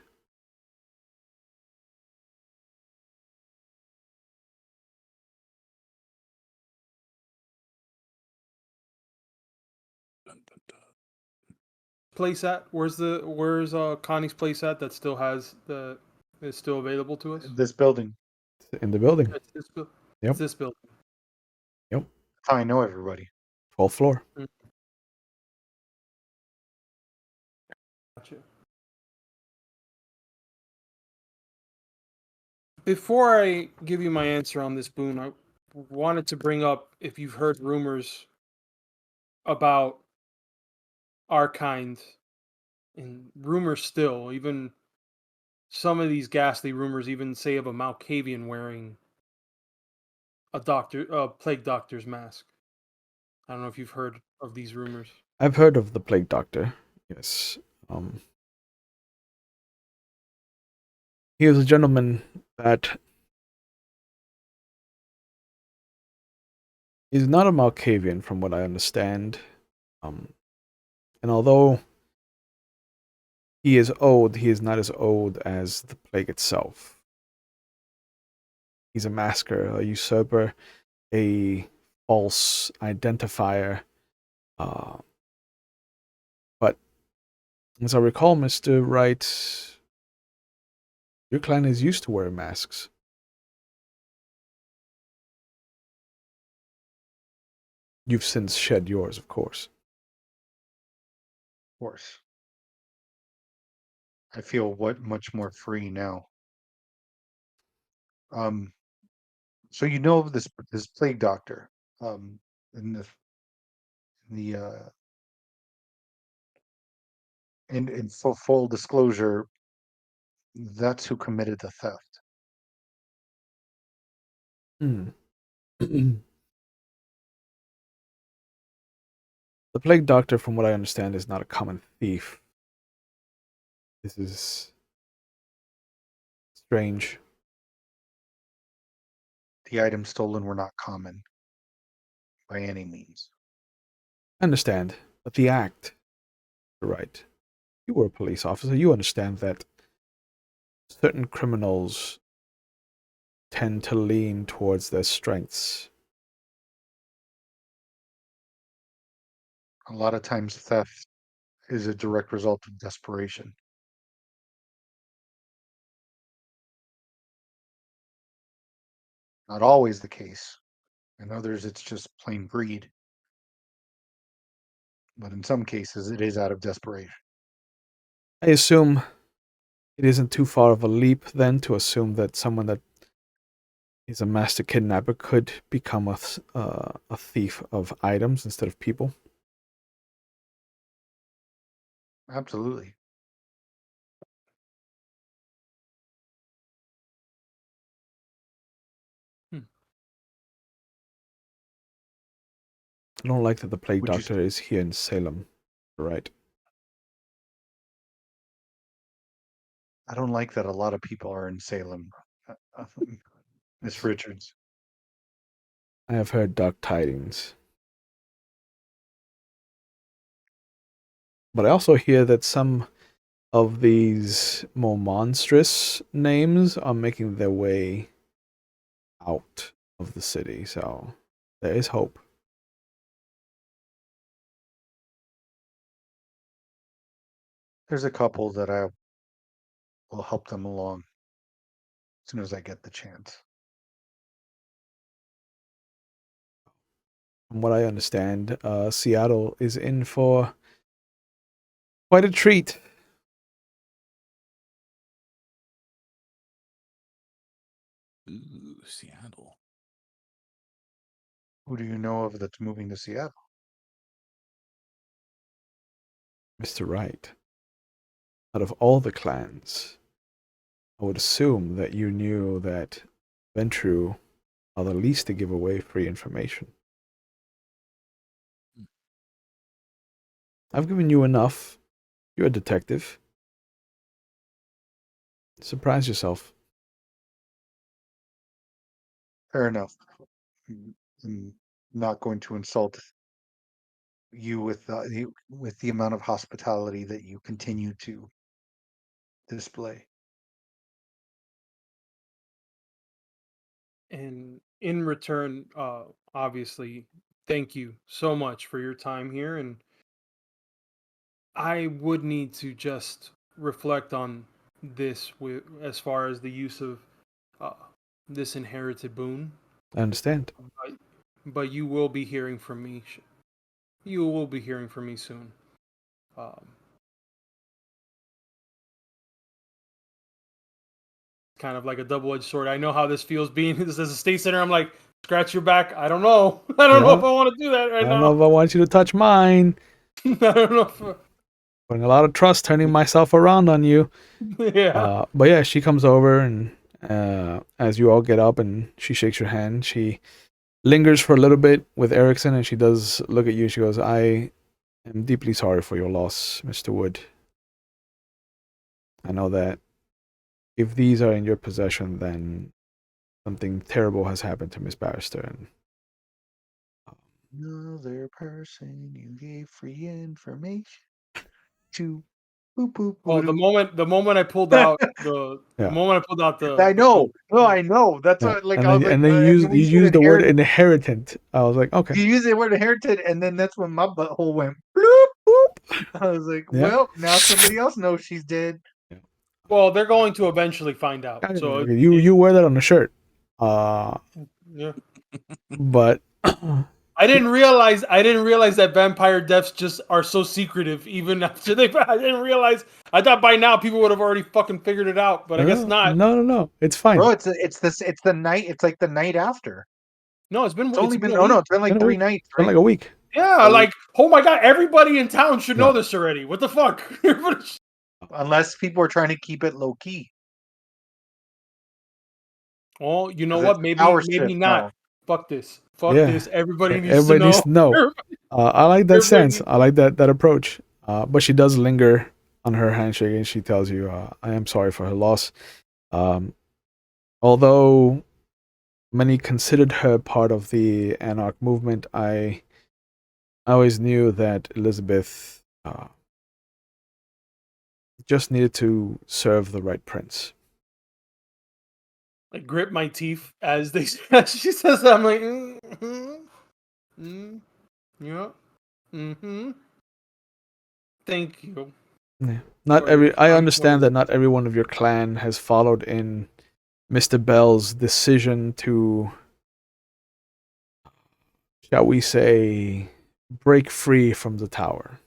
Place at? Where's Connie's place at that still is still available to us? This building. In the building. It's this, Yep. it's this building. Yep. That's how I know everybody. 12th floor. Gotcha. Before I give you my answer on this boon, I wanted to bring up if you've heard rumors about our kind, and rumors still, even some of these ghastly rumors even say of a Malkavian wearing a plague doctor's mask. I don't know if you've heard of these rumors. I've heard of the plague doctor. Yes. He is a gentleman that is not a Malkavian, from what I understand. And although he is old, he is not as old as the plague itself. He's a masker, a usurper, a false identifier. But as I recall, Mr. Wright, your clan is used to wearing masks. You've since shed yours, of course. Of course. I feel much more free now. So you know this plague doctor. In full disclosure, that's who committed the theft. The plague doctor, from what I understand, is not a common thief. This is strange. The items stolen were not common by any means. I understand, but the act, right? You were a police officer. You understand that certain criminals tend to lean towards their strengths. A lot of times theft is a direct result of desperation. Not always the case. In others, it's just plain greed. But in some cases, it is out of desperation. I assume it isn't too far of a leap then to assume that someone that he's a master kidnapper, could become a thief of items instead of people. Absolutely. I don't like that the plague Would you? doctor is here in Salem. Right. I don't like that a lot of people are in Salem. Miss Richards. I have heard dark tidings. But I also hear that some of these more monstrous names are making their way out of the city, so there is hope. There's a couple that I will help them along as soon as I get the chance. From what I understand, Seattle is in for quite a treat. Ooh, Seattle. Who do you know of that's moving to Seattle? Mr. Wright. Out of all the clans, I would assume that you knew that Ventru are the least to give away free information. I've given you enough. You're a detective. Surprise yourself. Fair enough. I'm not going to insult you with the amount of hospitality that you continue to display. And in return, obviously, thank you so much for your time here. And I would need to just reflect on this with as far as the use of uh, this inherited boon. I understand. But you will be hearing from me. You will be hearing from me soon. Um, kind of like a double-edged sword. I know how this feels being this as a state center. I'm like, scratch your back. I don't know. I don't know if I want to do that right I don't now. know if I want you to touch mine. I don't know. Putting a lot of trust, turning myself around on you. Yeah. But yeah, she comes over and as you all get up and she shakes your hand, she lingers for a little bit with Erickson and she does look at you. She goes, I am deeply sorry for your loss, Mr. Wood. I know that if these are in your possession, then something terrible has happened to Miss Barrister. And Another person you gave free information to. Boop boop Well, boop. the moment I pulled out yeah, I the know. No, I know. That's yeah. what. Like And I was then like, you and when you said use the word inherit, inheritant. I was like, okay. you use the word inherited, and then that's when my butthole went bloop. Boop. I was like, Yeah. well, now somebody else knows she's dead. well, they're going to eventually find out. So You wear that on a shirt. yeah. But I didn't realize that vampire deaths just are so secretive. Even after I didn't realize. I thought by now people would have already fucking figured it out, but I guess not. No. It's fine. Bro, it's the night. It's like the night after. No, It's been a it's week. been like Been a 3 week. nights, It's been right? like a week. Yeah, like oh my god, everybody in town should know Yeah. this already. What the fuck? Unless people are trying to keep it low key. Well, you know 'Cause it's what? a Maybe power maybe shift not. now. Fuck this. Fuck Yeah. this. Everybody needs to Everybody know. needs to know. I like that Everybody sense. I like that approach. But she does linger on her handshake and she tells you, I am sorry for her loss. Although many considered her part of the Anarch movement, I always knew that Elizabeth just needed to serve the right prince. I grip my teeth as they as she says that. I'm like, yeah, Thank you. Yeah. I Kind understand words. that not every one of your clan has followed in Mr. Bell's decision to, shall we say, break free from the tower.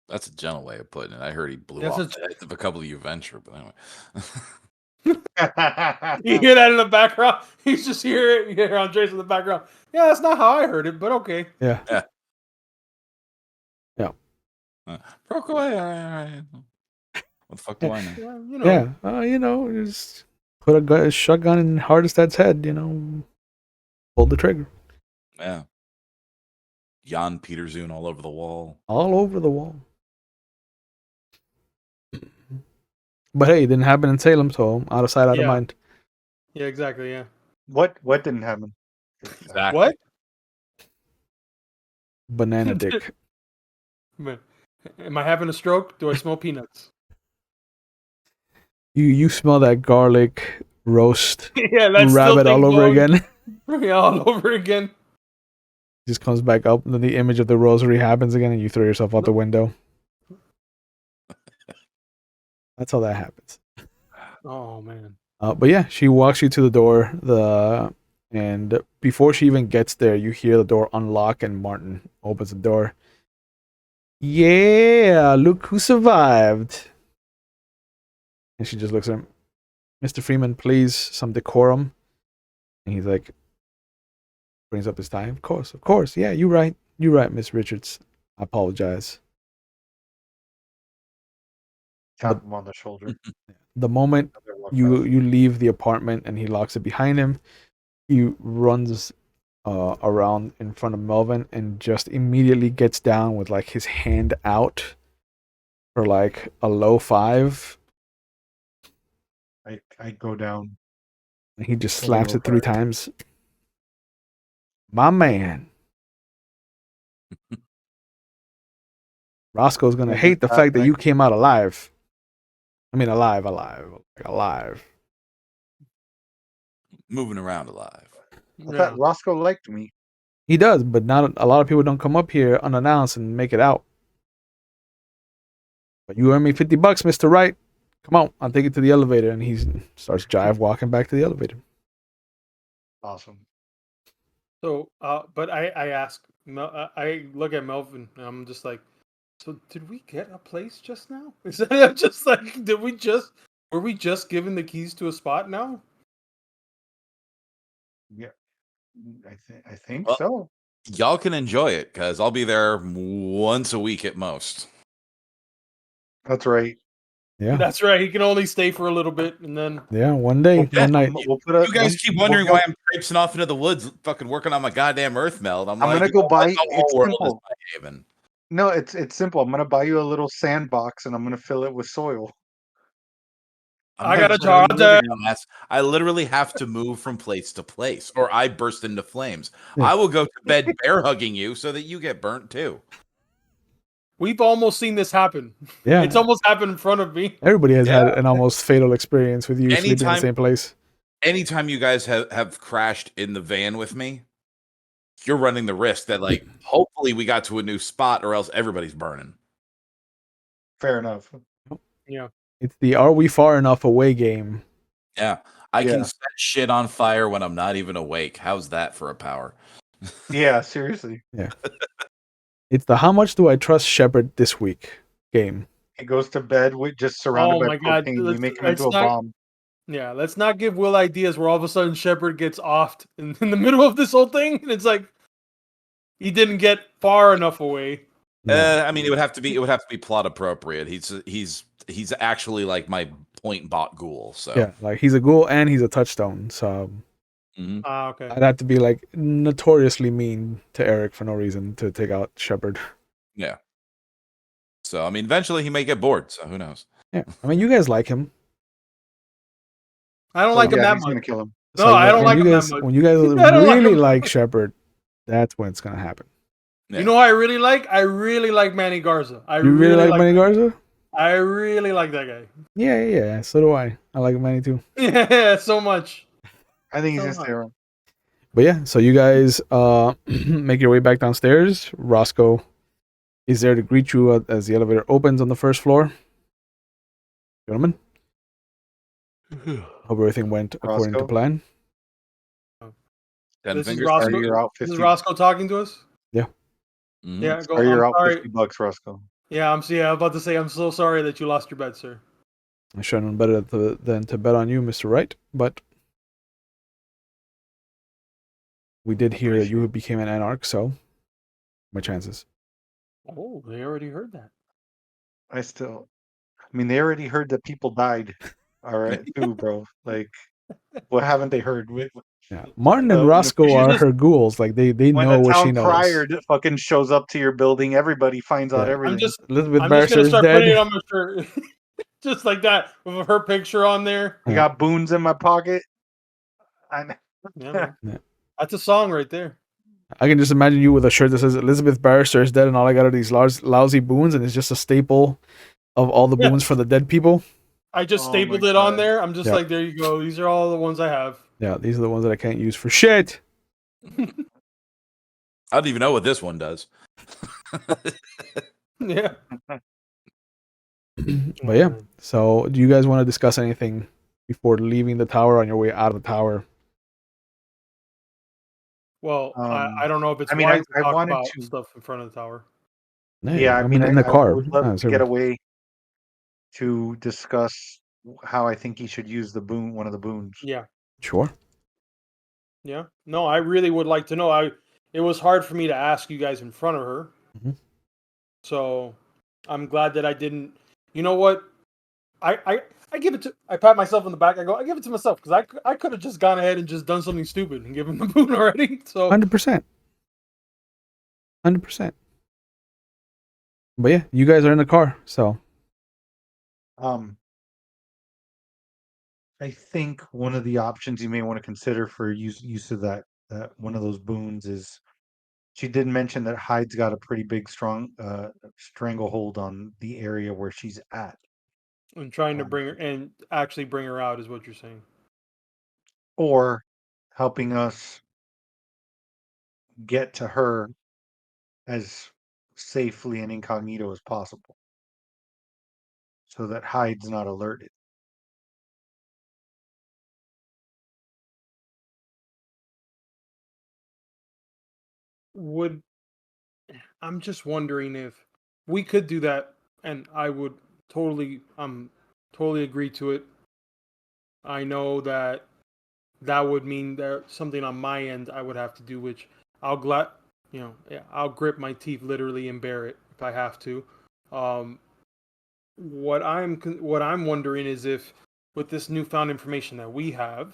That's a gentle way of putting it. I heard he blew That's off a- the heads of a couple of you venture, but anyway. You hear that in the background? He's just here. You hear Andres in the background. Yeah, that's not how I heard it, but okay. Yeah. Yeah. Yeah. Broke away. All right. What the fuck do I know? Yeah, Just put a shotgun in Hardestad's head, pull the trigger. Yeah. Jan Peterzoon all over the wall. All over the wall. But hey, it didn't happen in Salem, so out of sight, out of Yeah. mind. Yeah, exactly. Yeah. What didn't happen? Exactly. What? Banana dick. Am I having a stroke? Do I smell peanuts? You smell that garlic roast Yeah, that's rabbit all over again. Yeah, all over again. Just comes back up, and then the image of the rosary happens again, and you throw yourself out the window. That's how that happens. Oh man. But yeah, she walks you to the door. And before she even gets there, you hear the door unlock, and Martin opens the door. Yeah, look who survived. And she just looks at him. Mr. Freeman, please, some decorum. And he's like, brings up his tie. Of course. Yeah, you're right, Miss Richards. I apologize. Tap him on the shoulder. The moment you leave the apartment and he locks it behind him, he runs around in front of Melvin and just immediately gets down with like his hand out for like a low 5. I go down. And he just slaps it 3 times. My man. Roscoe's gonna hate the fact that you came out alive. I mean, alive. Moving around alive. I thought Roscoe liked me. He does, but not a lot of people don't come up here unannounced and make it out. But you earn me $50, Mr. Wright. Come on, I'll take you to the elevator. And he starts jive walking back to the elevator. Awesome. So, but I ask, I look at Melvin and I'm just like, so did we get a place just now? Is that just like, were we just given the keys to a spot now? Yeah, I think Well, so. Y'all can enjoy it because I'll be there once a week at most. That's right. Yeah, That's right. He can only stay for a little bit and then. yeah. One day, one night. You guys keep wondering why I'm traipsing off into the woods, fucking working on my goddamn earth meld. I'm like, gonna go buy. the whole world is my haven. No, it's simple. I'm gonna buy you a little sandbox and I'm gonna fill it with soil. I got a job. I literally have to move from place to place, or I burst into flames. Yeah. I will go to bed bear hugging you so that you get burnt too. We've almost seen this happen. Yeah, It's almost happened in front of me. everybody has had an almost fatal experience with you sleeping in the same place. Anytime you guys have crashed in the van with me, you're running the risk that, like, hopefully we got to a new spot or else everybody's burning. Fair enough. Yeah. It's the "Are we far enough away" game. Yeah. I can set shit on fire when I'm not even awake. How's that for a power? Yeah, seriously. Yeah. It's the "How much do I trust Shepard this week" game. He goes to bed with just surrounded by cocaine. We make him into a bomb. Yeah, let's not give Will ideas where all of a sudden Shepard gets offed in the middle of this whole thing, and it's like he didn't get far enough away. I mean, it would have to be plot appropriate. He's actually like my point bot ghoul. So yeah, like he's a ghoul and he's a touchstone. So okay. I'd have to be like notoriously mean to Eric for no reason to take out Shepard. Yeah. So I mean, eventually he may get bored. So who knows? Yeah, I mean, you guys like him. I don't like him that he's much. gonna kill him. No, So I don't like him guys, that much. When you guys I don't like really him. like Shepard, that's when it's gonna happen. Yeah. You know who I really like? I really like Manny Garza. You really like Manny Garza? I really like that guy. Yeah. So do I. I like Manny too. Yeah, so much. I think he's So just there. But yeah, so you guys make your way back downstairs. Roscoe is there to greet you as the elevator opens on the first floor. Gentlemen, hope everything went according to plan. Ten This is fingers. Roscoe. You're out This 50. is Roscoe talking to us. Yeah. Mhm. Yeah, go. Or you're I'm out sorry. $50, Roscoe. Yeah, I'm about to say I'm so sorry that you lost your bet, sir. I should have known better than to bet on you, Mr. Wright, but we did hear that you became an anarch, so my chances. Oh, they already heard that. I mean, they already heard that people died. All right, too, bro. Like, what haven't they heard? Yeah, Martin and When Roscoe are just- her ghouls. Like they when know a what she town knows. crier fucking shows up to your building, everybody finds out Yeah. everything. Elizabeth I'm just Barrister gonna is start putting it dead. on my shirt, just like that, with her picture on there. I got boons in my pocket. Yeah, man. Yeah. That's a song right there. I can just imagine you with a shirt that says Elizabeth Barrister is dead, and all I got are these lousy boons, and it's just a staple of all the Yeah. boons for the dead people. I just Oh stapled my it on God. there. I'm just Yeah. like, there you go. These are all the ones I have. Yeah, these are the ones that I can't use for shit. I don't even know what this one does. Yeah. But yeah, so do you guys want to discuss anything before leaving the tower on your way out of the tower? Well, I don't know if it's I mean, wise to I talk wanted about to. stuff in front of the tower. Yeah, I I mean, mean, in the I car. would love to So- get away to discuss how I think he should use one of the boons. Yeah. Sure. Yeah. No, I really would like to know. It was hard for me to ask you guys in front of her. Mhm. So I'm glad that I didn't. You know what? I give it to. I pat myself on the back. I give it to myself because I could have just gone ahead and just done something stupid and given the boon already. So 100%. 100%. But yeah, you guys are in the car, so I think one of the options you may want to consider for use of that one of those boons is she did mention that Hyde's got a pretty big strong stranglehold on the area where she's at. I'm trying to bring her and actually bring her out is what you're saying. Or helping us get to her as safely and incognito as possible so that Hyde's not alerted. I'm just wondering if we could do that, and I would totally agree to it. I know that would mean that something on my end I would have to do, which I'll grip my teeth literally and bear it if I have to. Um, what I'm wondering is if, with this newfound information that we have,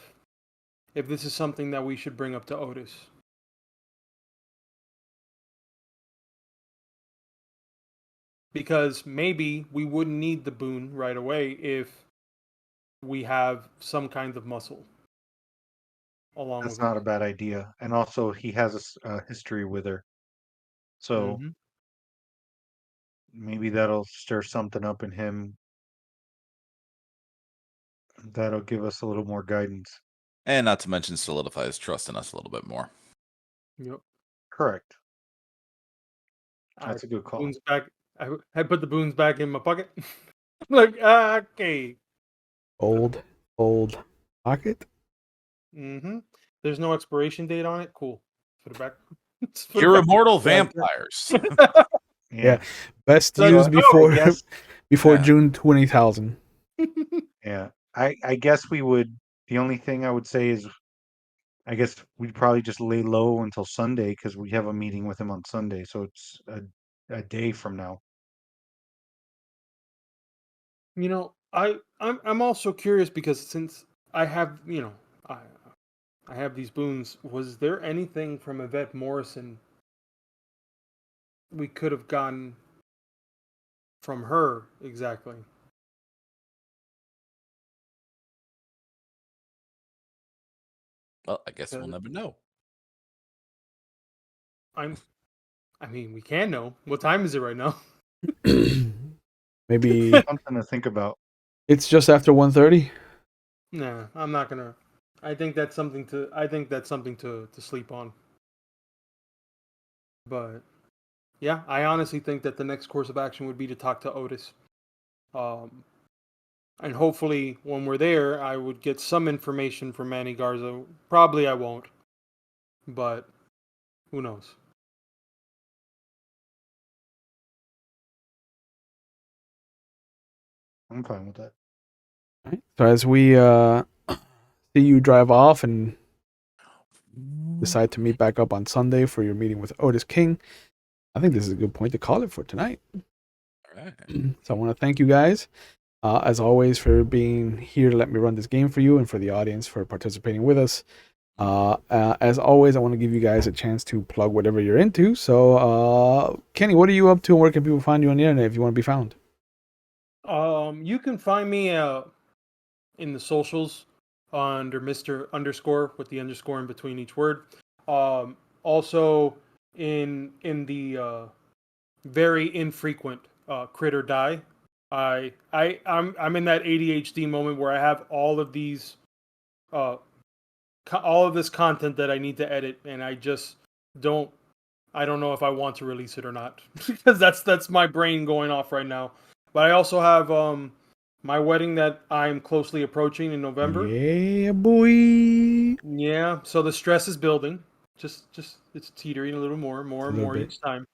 if this is something that we should bring up to Otis. Because maybe we wouldn't need the boon right away if we have some kind of muscle along That's with not it. a bad idea. And also, he has a history with her. So Mm-hmm. maybe that'll stir something up in him. That'll give us a little more guidance. And not to mention solidify his trust in us a little bit more. Yep. Correct. I That's a good call. boons back. I put the boons back in my pocket. Like, okay. old pocket. Mm-hmm. There's no expiration date on it. Cool. Put it back. Put it You're back. immortal Like that. vampires. Yeah. Best So, used I before guess, before Yeah. June 20,000. yeah. I guess we would. The only thing I would say is, I guess we'd probably just lay low until Sunday because we have a meeting with him on Sunday. So it's a day from now. I'm also curious because since I have I I have these boons. Was there anything from Yvette Morrison we could have gotten from her exactly? Well, I guess we'll Uh, never know. I mean, we can know. What time is it right now? Maybe Something to think about. it's just after 1:30. Nah, I'm not gonna. I think that's something to. I think that's something to sleep on. But yeah, I honestly think that the next course of action would be to talk to Otis. Um, and hopefully, when we're there, I would get some information from Manny Garza. Probably I won't, but who knows? I'm fine with that. All right. So as we see you drive off and decide to meet back up on Sunday for your meeting with Otis King, I think this is a good point to call it for tonight. All right. So I want to thank you guys, as always, for being here to let me run this game for you and for the audience for participating with us. As always, I want to give you guys a chance to plug whatever you're into. So, Kenny, what are you up to and where can people find you on the internet if you want to be found? You can find me in the socials under Mr. Underscore with the underscore in between each word. Also in the very infrequent Crit or Die. I'm in that ADHD moment where I have all of these all of this content that I need to edit, and I just don't know if I want to release it or not because that's my brain going off right now. But I also have my wedding that I'm closely approaching in November. Yeah, boy. Yeah, so the stress is building. Just it's teetering a little more and more each time.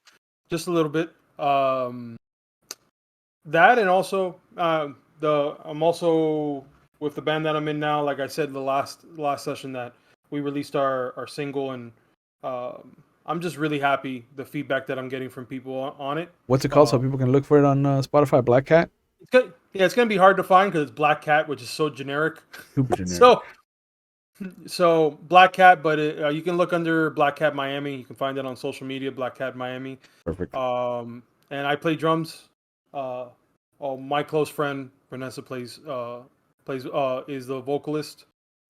Just a little bit. That and also I'm also with the band that I'm in now. Like I said, the last session that we released our single, and I'm just really happy the feedback that I'm getting from people on it. What's it called so people can look for it on Spotify? Black Cat? It's gonna be hard to find because it's Black Cat, which is so generic. Super generic. So Black Cat, but you can look under Black Cat Miami. You can find it on social media, Black Cat Miami. Perfect. And I play drums. My close friend Vanessa is the vocalist,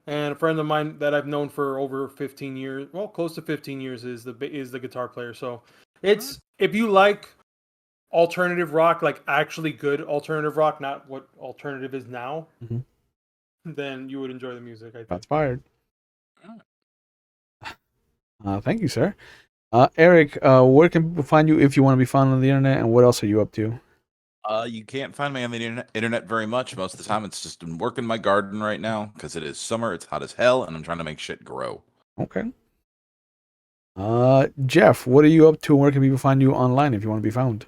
and a friend of mine that I've known for over 15 years, well, close to 15 years, is the guitar player. So it's if you like alternative rock, like actually good alternative rock, not what alternative is now, then you would enjoy the music. I think. That's fired. Thank you, sir. Eric, where can people find you if you want to be found on the internet, and what else are you up to? You can't find me on the internet very much. Most of the time, it's just been working my garden right now because it is summer. It's hot as hell, and I'm trying to make shit grow. Okay. Jeff, what are you up to, and where can people find you online if you want to be found?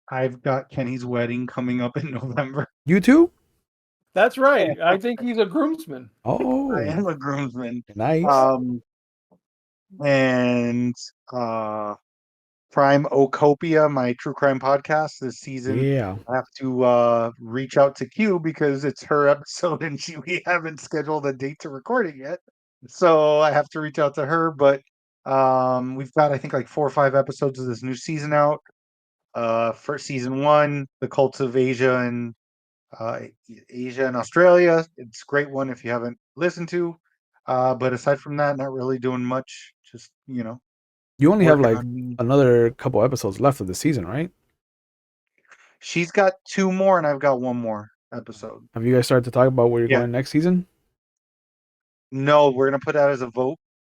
I've got Kenny's wedding coming up in November. You too? That's right. I think he's a groomsman. Oh, I am a groomsman. nice. And Prime Ocopia, my true crime podcast this season. Yeah. I have to reach out to Q because it's her episode and we haven't scheduled a date to record it yet. So I have to reach out to her. But we've got, I think, like 4 or 5 episodes of this new season out. For season 1, The Cults of Asia and Australia. It's a great one if you haven't listened to. But aside from that, not really doing much. Just, You only have working like on- another couple episodes left of the season, right? She's got 2 more and I've got 1 more episode. Have you guys started to talk about where you're Yeah. going next season? No, we're gonna put out as a vote.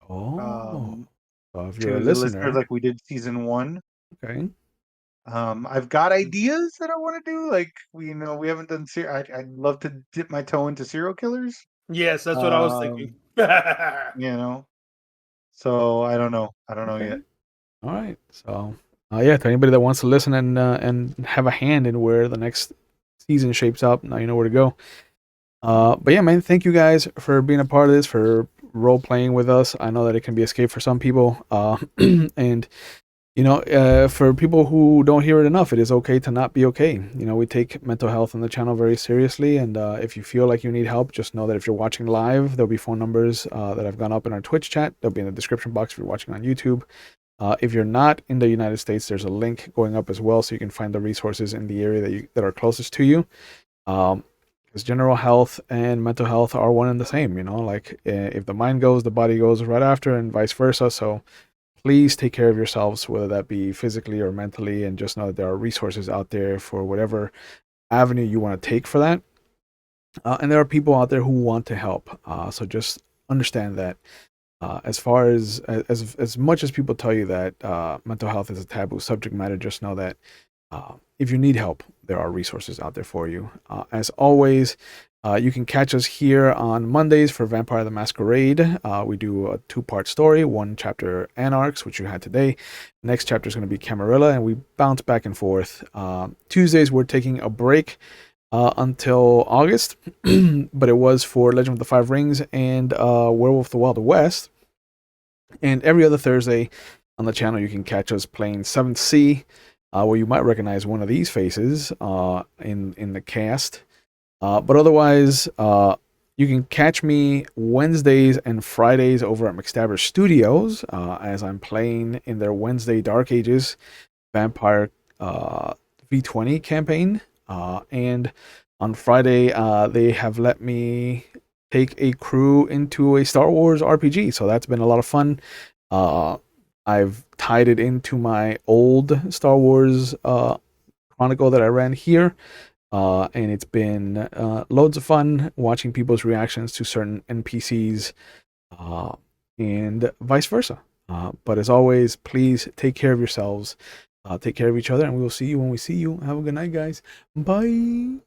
Oh. So if To you're a the listener, listeners like we did season 1. okay. I've got ideas that I want to do. Like we haven't done. I'd love to dip my toe into serial killers. Yes, that's what I was thinking. So I don't know. Yet. All right. So, yeah, to anybody that wants to listen and have a hand in where the next season shapes up, now you know where to go. But yeah, man, thank you guys for being a part of this, for role playing with us. I know that it can be escape for some people, and for people who don't hear it enough, it is okay to not be okay. We take mental health on the channel very seriously, and if you feel like you need help, just know that if you're watching live, there'll be phone numbers that have gone up in our Twitch chat. They'll be in the description box if you're watching on YouTube. If you're not in the United States, there's a link going up as well, so you can find the resources in the area that are closest to you. Because general health and mental health are one and the same. Like if the mind goes, the body goes right after, and vice versa. So please take care of yourselves, whether that be physically or mentally, and just know that there are resources out there for whatever avenue you want to take for that. And there are people out there who want to help. So just understand that as far as much as people tell you that mental health is a taboo subject matter, just know that if you need help, there are resources out there for you. As always, you can catch us here on Mondays for Vampire the Masquerade. We do a 2-part story, 1 chapter Anarchs, which you had today. Next chapter is going to be Camarilla, and we bounce back and forth. Tuesdays, we're taking a break until August, but it was for Legend of the Five Rings and Werewolf of the Wild West. And every other Thursday on the channel, you can catch us playing 7th Sea, where you might recognize one of these faces in the cast. But otherwise, you can catch me Wednesdays and Fridays over at McStabber Studios as I'm playing in their Wednesday Dark Ages Vampire V20 campaign. And on Friday, they have let me take a crew into a Star Wars RPG. So that's been a lot of fun. I've tied it into my old Star Wars Chronicle that I ran here. And it's been loads of fun watching people's reactions to certain NPCs and vice versa. But as always, please take care of yourselves, take care of each other, and we will see you when we see you. Have a good night, guys. Bye.